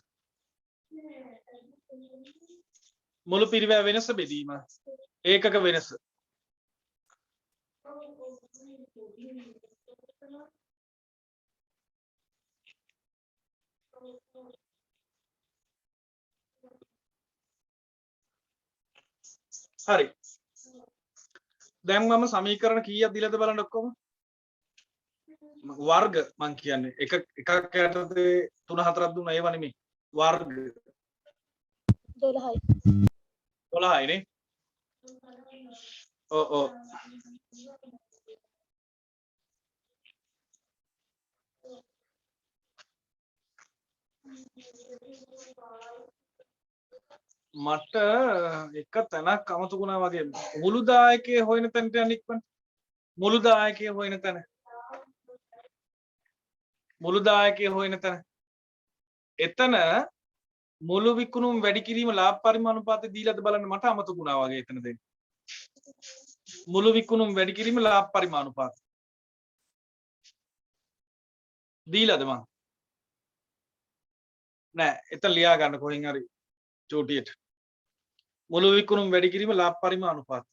මුළු පිරිවැය වෙනස බෙදීම ඒකක වෙනස හරි දැන් මම සමීකරණ කීයක් දීලාද බලන්න ඔක්කොම වර්ග මං කියන්නේ එකක් යටතේ 3 4ක් දුන්නා ඒවා නෙමෙයි වර්ග 12යි 12යි නේ ඔව් මට එක තැනක් අමතක වුණා වගේ මුළු දායකයේ හොයන තැනට යන්න ඉක්මනට මුළු දායකයේ හොයන තැන එතන මුළු විකුණුම් වැඩි කිරීම ලාභ පරිමාණ අනුපාතය දීලාද බලන්න මට අමතක වුණා වගේ එතන දෙන්න මුළු විකුණුම් වැඩි කිරීම ලාභ පරිමාණ අනුපාතය දීලාද මං නෑ එතන ලියා ගන්න කොහෙන් හරි චූටියට මුළු විකුණුම් වැඩි කිරීම ලාභ පරිමාණ අනුපාතය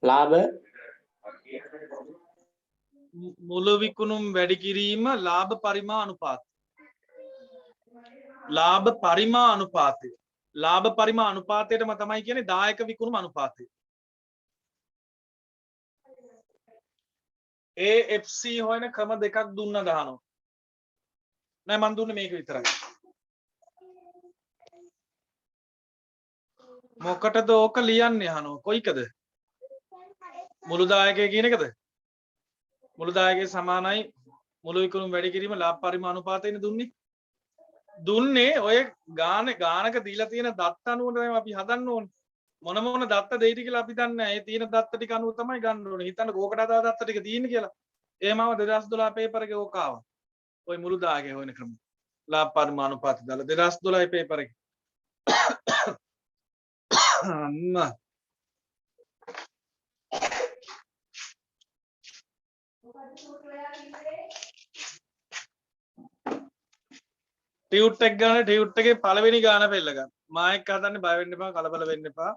ලාභ මුළු විකුණුම් වැඩි කිරීම ලාභ පරිමාණ අනුපාතය ලාභ පරිමාණ අනුපාතයටම තමයි කියන්නේ දායක විකුණුම අනුපාතය. AFC හොයන ක්‍රම දෙකක් දුන්න ගහනවා. නෑ මන් දුන්නේ මේක විතරයි. මොකටද ඕක ලියන්නේ අහනවා. කොයිකද? මුළු දායකය කියන එකද? මුළු දායකයේ සමානයි මුළු විකුණුම වැඩි කිරීම ලාභ පරිමාණ අනුපාතයෙන් දුන්නේ ඔය ගානක දීලා තියෙන දත්ත අනුව තමයි අපි හදන්න ඕනේ. මොන දත්ත දෙයිද කියලා අපි දන්නේ නැහැ. ඒ තියෙන දත්ත ටික අනුව තමයි ගන්න ඕනේ. හිතන්න කෝකට අදාළ දත්ත ටික තියෙන්නේ කියලා. එහෙමම 2012 පේපර් එකේ ඕක ආවා. ඔය මුළු දායකය හොයන ක්‍රම. ලාභ පරිමාණ අනුපාත දාලා 2012 පේපර් එකේ. අම්මා ටියුට් එක ගන්න ටියුට් එකේ පළවෙනි ගාන පෙළ ගන්න. මා එක්ක හදන්න බය වෙන්න එපා කලබල වෙන්න එපා.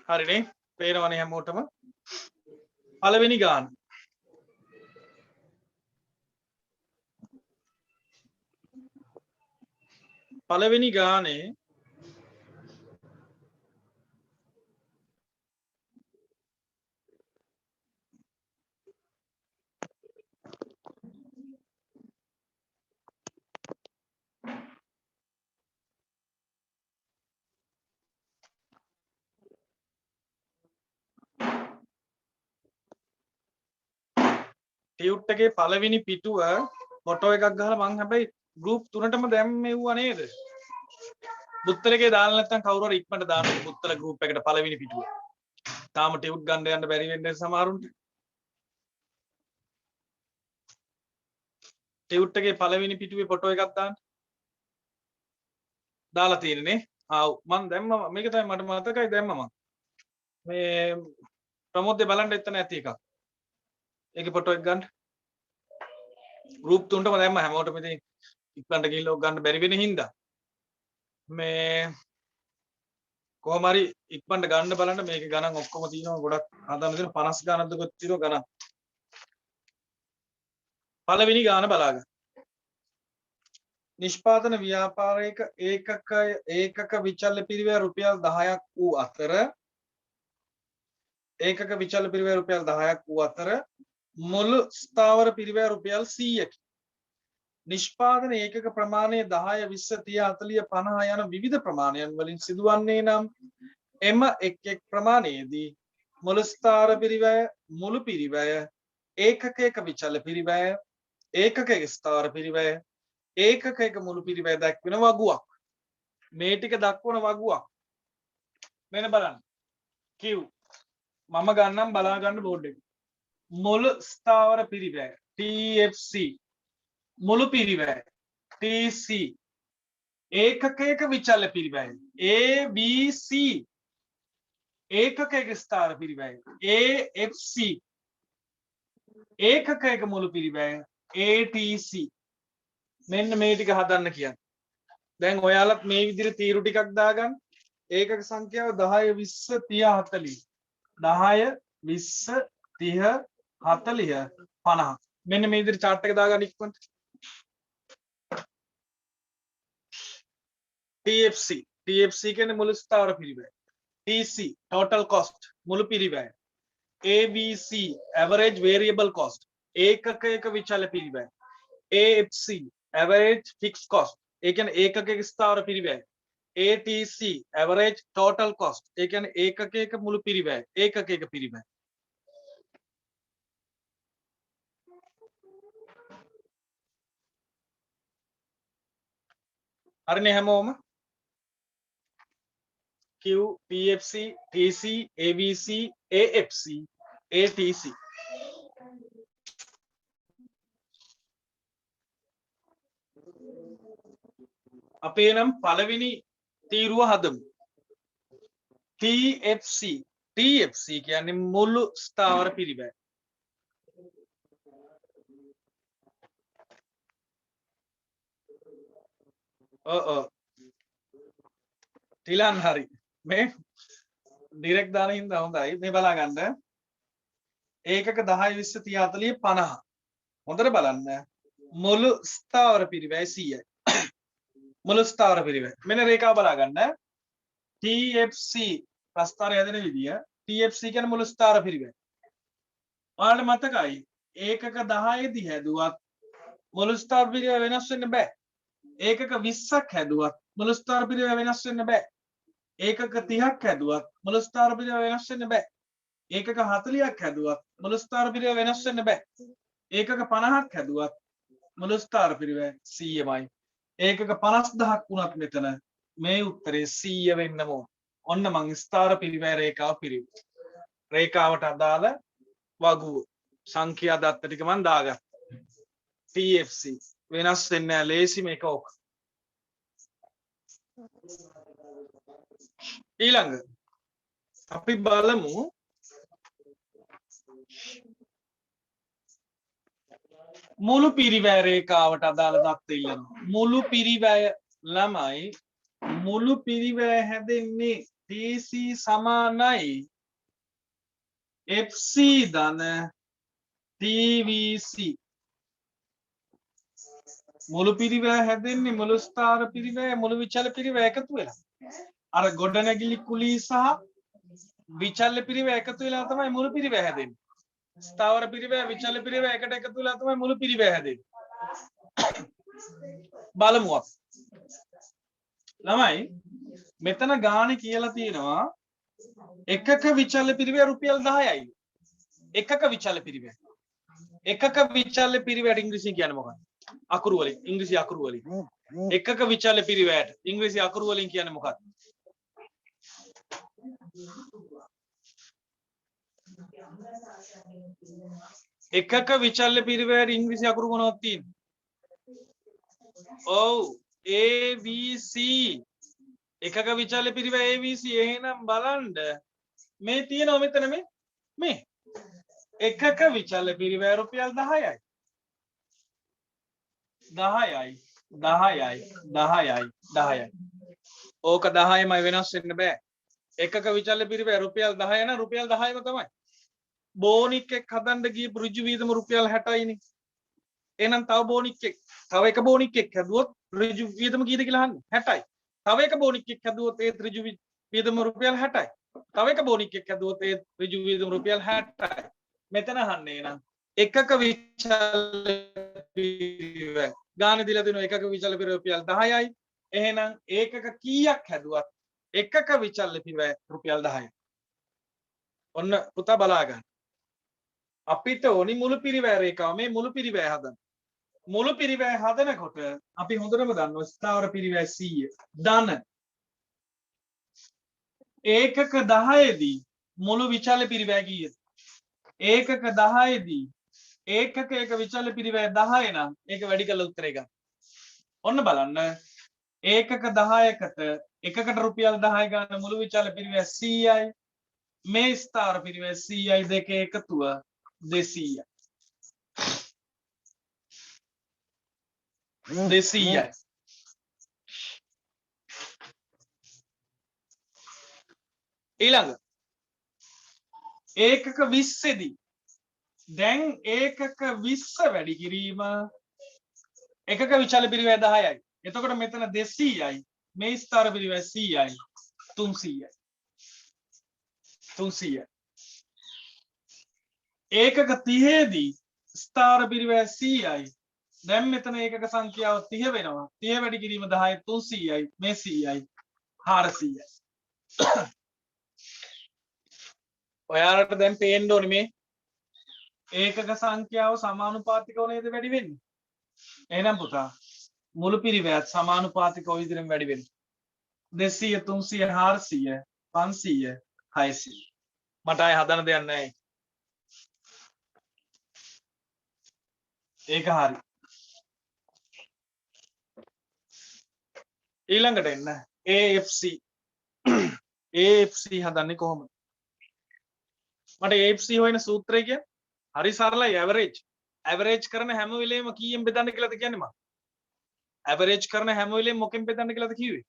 හරිනේ පේනවනේ හැමෝටම පළවෙනි ගාන පළවෙනි ගානේ ටියුට් එකේ පළවෙනි පිටුව ෆොටෝ එකක් ගහලා මං හැබැයි ගෲප් තුනටම දැම්මෙව්වා නේද? බුත්තරේ දාලා නැත්නම් කවුරු හරි ඉක්මනට දාන්න බුත්තර ගෲප් එකට පළවෙනි පිටුව. තාම ටියුට් ගන්න යන්න බැරි වෙන්නේ සමහරුන්ට. ටියුට් එකේ පළවෙනි පිටුවේ ෆොටෝ එකක් දාන්න. දාලා තියෙන්නේ. ආව් මං දැම්මම මේක තමයි මට මතකයි දැම්මම. මේ ප්‍රමෝද්ද බලන්න එතන ඇති එකක්. ඒකේ ෆොටෝ එක ගන්න. ගෲප් තුනටම දැම්ම හැමෝටම ඉතින් ඉක්මනට ගිහිල්ලා ඔක් ගන්න බැරි වෙන හින්දා මේ කොහොම හරි ඉක්මනට ගන්න බලන්න මේකේ ගණන් ඔක්කොම තියෙනවා ගොඩක් හදන්න තියෙන 50 ගණන්ද කොත් තියෙනවා ගණන්. පළවෙනි ගාන බලාගන්න. නිෂ්පාදන ව්‍යාපාරයක ඒකක විචල්්‍ය පිරිවැය රුපියල් 10ක් වූ අතර ඒකක විචල්්‍ය පිරිවැය රුපියල් 10ක් වූ අතර මුළු ස්ථාවර පිරිවැය රුපියල් 100කි. නිෂ්පාදන ඒකක ප්‍රමාණය 10 20 30 40 50 යන විවිධ ප්‍රමාණයන් වලින් සිදුවන්නේ නම් එම එක් ප්‍රමාණයේදී මුළු ස්ථාවර පිරිවැය මුළු පිරිවැය ඒකකයක විචල්්‍ය පිරිවැය ඒකකයක ස්ථාවර පිරිවැය ඒකකයක මුළු පිරිවැය දක්වන වගුවක්. මේ ටික දක්වන වගුවක්. මෙන්න බලන්න. Q මම ගන්නම් බලා ගන්න බෝඩ් එක. මුළු ස්ථාවර පිරිවැය TFC මුළු පිරිවැය TC ඒකකයක විචල්්‍ය පිරිවැය ABC ඒකකයක ස්ථාවර පිරිවැය AFC ඒකකයක මුළු පිරිවැය ATC මෙන්න මේ ටික හදන්න කියන්නේ. දැන් ඔයාලත් මේ විදිහට තීරු ටිකක් දාගන්න. ඒකක සංඛ්‍යාව 10 20 30 40 50 මෙන්න මේ විදිහට chart එක දාගන්න ඉක්මනට. TFC කියන්නේ මුළු ස්ථාවර පිරිවැය. TC total cost මුළු පිරිවැය. ABC average variable cost ඒකකයක විචල්්‍ය පිරිවැය. AFC average fixed cost ඒ කියන්නේ ඒකකයක ස්ථාවර පිරිවැය. ATC average total cost ඒ කියන්නේ ඒකකයක මුළු පිරිවැය ඒකකයක පිරිවැය. හරිනේ හැමෝම Q PFC TC ABC AFC ATC අපේ නම් පළවෙනි තීරුව හදමු TFC කියන්නේ මුළු ස්ථාවර පිරිවැය ටිලන් හරි මේ ඩිරෙක්ට් දාන හින්දා හොඳයි මේ බලා ගන්න ඒකක 10 20 30 40 50 හොඳට බලන්න මුළු ස්ථාවර පිරිවැය 100යි මුළු ස්ථාවර පිරිවැය මෙන්න රේඛාව බලා ගන්න TFC ප්‍රස්ථාරය හැදෙන විදිය TFC කියන්නේ මුළු ස්ථාවර පිරිවැය ඔයාලට මතකයි ඒකක 10 දී හැදුවත් මුළු ස්ථාවර පිරිවැය වෙනස් වෙන්න බෑ ඒකක 20ක් හැදුවත් මුළු ස්ථාවර පිරිවැය වෙනස් වෙන්න බෑ ඒකක 30ක් හැදුවත් මුළු ස්ථාවර පිරිවැය වෙනස් වෙන්න බෑ ඒකක 40ක් හැදුවත් මුළු ස්ථාවර පිරිවැය වෙනස් වෙන්න බෑ ඒකක 50ක් හැදුවත් මුළු ස්ථාවර පිරිවැය 100මයි ඒකක 50000ක් වුණත් මෙතන මේ උත්තරේ 100 වෙන්න ඕන ඔන්න මං ස්ථාවර පිරිවැය රේඛාව පිරිවුවා රේඛාවට අදාළ වගුව සංඛ්‍යා දත්ත ටික මං දාගත්තා TFC වෙනස් වෙන්නේ නැහැ ලේසි මේක ඕක ඊළඟ අපි බලමු මුළු පිරිවැය රේඛාවට අදාළ දත්ත ඉල්ලනවා මුළු පිරිවැය ළමයි මුළු පිරිවැය හැදෙන්නේ TC සමානයි FC ධන TVC මුළු පිරිවැය හැදෙන්නේ මුළු ස්ථාවර පිරිවැය මුළු විචල පිරිවැය එකතු වෙලා අර ගොඩනැගිලි කුලී සහ විචල්්‍ය පිරිවැය එකතු වෙලා තමයි මුළු පිරිවැය හැදෙන්නේ ස්ථාවර පිරිවැය විචල්්‍ය පිරිවැය එකට එකතු වෙලා තමයි මුළු පිරිවැය හැදෙන්නේ බලමු අපි ළමයි මෙතන ගානේ කියලා තියෙනවා එකක විචල්්‍ය පිරිවැය රුපියල් 10යි එකක විචල්්‍ය පිරිවැය එකක විචල්්‍ය පිරිවැයට ඉංග්‍රීසියෙන් කියන්නේ මොකක්ද අකුරු වලින් ඉංග්‍රීසි අකුරු වලින් එකක විචල්්‍ය පිරිවැයට ඉංග්‍රීසි අකුරු වලින් කියන්නේ මොකක්ද එකක විචල්්‍ය පිරිවැයට ඉංග්‍රීසි අකුරු මොනවද තියෙන්නේ ඔව් ABC එකක විචල්්‍ය පිරිවැය ABC එහෙනම් බලන්න මේ තියෙනවා මෙතන මේ එකක විචල්්‍ය පිරිවැය රුපියල් 10යි 10යි ඕක 10යිමයි වෙනස් වෙන්න බෑ එකක විචල්්‍ය පිරිවැය රුපියල් 10 නම් රුපියල් 10යිම තමයි බෝනික් එක හදන්න ගියපු ඍජු වියදම රුපියල් 60යිනේ එහෙනම් තව බෝනික් එක තව එක බෝනික් එක හැදුවොත් ඍජු වියදම කීයද කියලා අහන්න 60යි තව එක බෝනික් එක හැදුවොත් ඒ ඍජු වියදම රුපියල් 60යි තව එක බෝනික් එක හැදුවොත් ඒ ඍජු වියදම රුපියල් 60යි මෙතන අහන්නේ නම් එකක විචල්්‍ය පිරිවැය ගාන දීලා දෙනවා එකක විචල්්‍ය පිරිවැය රුපියල් 10යි එහෙනම් ඒකක කීයක් හැදුවත් එකක විචල්්‍ය පිරිවැය රුපියල් 10යි ඔන්න පුතා බලා ගන්න අපිට ඕනි මුළු පිරිවැය රේඛාව මේ මුළු පිරිවැය හදන්න මුළු පිරිවැය හදනකොට අපි හොඳටම දන්නවා ස්ථාවර පිරිවැය 100 ධන ඒකක 10 දී මුළු විචල්්‍ය පිරිවැය කීයද ඒකක 10 දී ඒකක එක විචල්්‍ය පිරිවැය 10 නම් ඒක වැඩි කළ උත්තරේ ගන්න ඔන්න බලන්න ඒකක 10කට එකකට රුපියල් 10 ගන්න මුළු විචල්්‍ය පිරිවැය 100යි මේ ස්ථාවර පිරිවැය 100යි දෙකේ එකතුව 200යි 200යි ඊළඟ ඒකක 20 දී දැන් ඒකක 20 වැඩි කිරීම එකක විචල්්‍ය පිරිවැය 10යි එතකොට මෙතන 200යි මේ ස්ථාවර පිරිවැය 100යි 300යි 300යි ඒකක 30 දී ස්ථාවර පිරිවැය 100යි දැන් මෙතන ඒකක සංඛ්‍යාව 30 වෙනවා 30 වැඩි කිරීම 10යි 300යි මේ 100යි 400යි ඔයාලට දැන් පේන්න ඕනේ මේ ඒකක සංඛ්‍යාව සමානුපාතිකව නේද වැඩි වෙන්නේ එහෙනම් පුතා මුළු පිරිවැයත් සමානුපාතිකව විදිහට වැඩි වෙනවා. 200 300 400 500 600. මට ආයෙ හදන්න දෙයක් නැහැ. ඒක හරි. ඊළඟට එන්න AFC. AFC හදන්නේ කොහොමද? මට AFC හොයන සූත්‍රය කියන්නේ හරි සරලයි. ඇවරේජ් කරන හැම වෙලේම කීයෙන් බෙදන්න කියලාද කියන්නේ මම? ඇවරේජ් කරන හැම වෙලේම මොකෙන් බෙදන්න කියලාද කිව්වේ?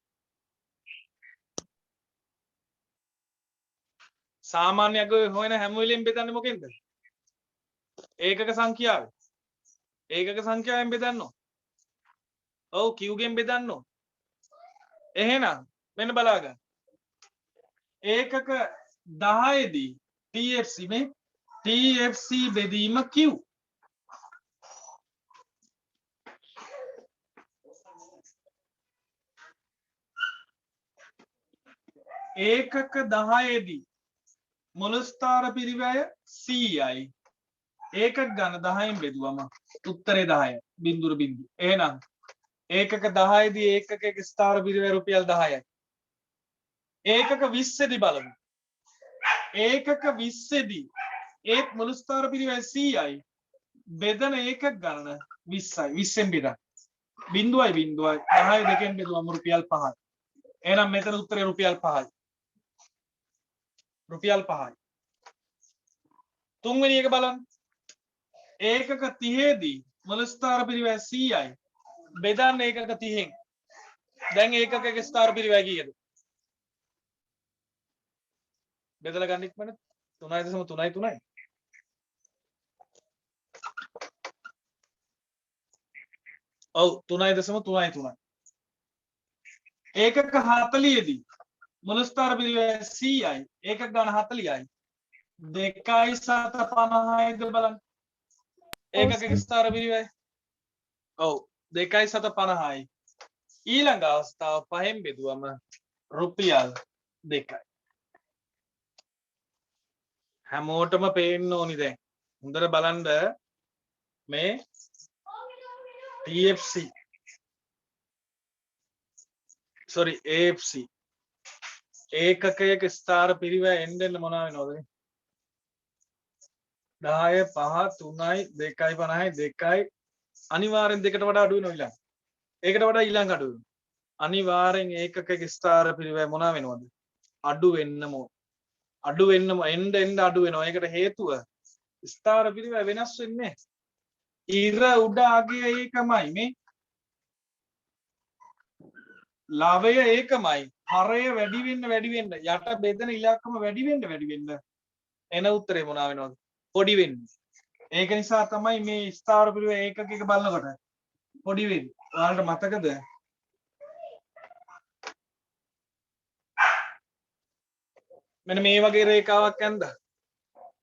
සාමාන්‍ය අග හොයන හැම වෙලේම බෙදන්නේ මොකෙන්ද? ඒකක සංඛ්‍යාවෙන්. ඒකක සංඛ්‍යාවෙන් බෙදන්න ඕන. ඔව් Q ගෙන් බෙදන්න ඕන. එහෙනම් මෙන්න බලාගන්න. ඒකක 10 දී TFC මේ TFC බෙදීම Q. ඒකක 10 දී මුළු ස්ථාර පිරිවැය 100යි. ඒකක ගන්න 10න් බෙදුවම උත්තරේ 10යි. බිංදුර බිංදු. එහෙනම් ඒකක 10 දී ඒකකයක ස්ථාර පිරිවැය රුපියල් 10යි. ඒකක 20 දී බලමු. ඒකක 20 දී ඒත් මුළු ස්ථාර පිරිවැය 100යි. බෙදන ඒකක ගණන 20යි. 20න් බෙදන්න. බිංදුවයි 10 දෙකෙන් බෙදුවම රුපියල් 5යි. එහෙනම් මෙතන උත්තරේ රුපියල් 5යි. රුපියල් 5යි. තුන්වෙනි එක බලන්න. ඒකක 30 දී මුළු ස්ථාර පිරිවැය 100යි. බෙදන්න ඒකක 30න්. දැන් ඒකකයක ස්ථාර පිරිවැය කීයද? බෙදලා ගන්න ඉක්මනට 3.33යි. ඔව් 3.33යි. ඒකක 40 දී මුළු ස්ථාර පිරිවැය 100යි. ඒකක ගන්න 40යි. 2.750යිද බලන්න. ඒකක ස්ථාර පිරිවැය. ඔව් 2.750යි. ඊළඟ අවස්ථාව 5න් බෙදුවම රුපියල් 2යි. හැමෝටම පේන්න ඕනි දැන්. හොඳට බලන්න මේ TFC sorry AFC ඒකකයක ස්ථාර පිරිවැය එන්න මොනවා වෙනවද? 10 5 3යි 2.50යි 2යි අනිවාර්යෙන් දෙකට වඩා අඩු වෙනවා ඊළඟ. ඒකට වඩා ඊළඟ අඩු වෙනවා. අනිවාර්යෙන් ඒකකයක ස්ථාර පිරිවැය මොනවා වෙනවද? අඩු වෙන්නම එන්න අඩු වෙනවා. ඒකට හේතුව ස්ථාර පිරිවැය වෙනස් වෙන්නේ. ඉර උඩ අගය ඒකමයි මේ. ලාභය ඒකමයි. හරය වැඩි වෙන්න යට බෙදෙන ඉලක්කම වැඩි වෙන්න එන උත්තරේ මොනවා වෙනවද? පොඩි වෙන්නේ. ඒක නිසා තමයි මේ ස්ථාර පිරිවැය ඒකක බලනකොට පොඩි වෙන්නේ. ඔයාලට මතකද? මෙන්න මේ වගේ රේඛාවක් ඇඳ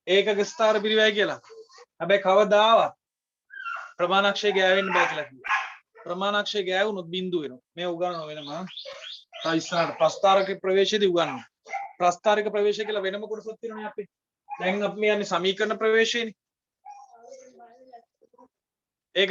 ඒකක ස්ථාර පිරිවැය කියලා. හැබැයි කවදාවත් ප්‍රමාණාක්ෂය ගෑවෙන්න බෑ කියලා කිව්වා. ප්‍රමාණාක්ෂය ගෑවුනොත් බිංදුව වෙනවා. මේ උගන්වන වෙනම ඉස්සරහට ප්‍රස්ථාරක ප්‍රවේශයේදී උගන්වනවා. ප්‍රස්ථාරික ප්‍රවේශය කියලා වෙනම කොටසක් තියෙනනේ අපේ. දැන් අපි මේ යන්නේ සමීකරණ ප්‍රවේශයනේ. ඒක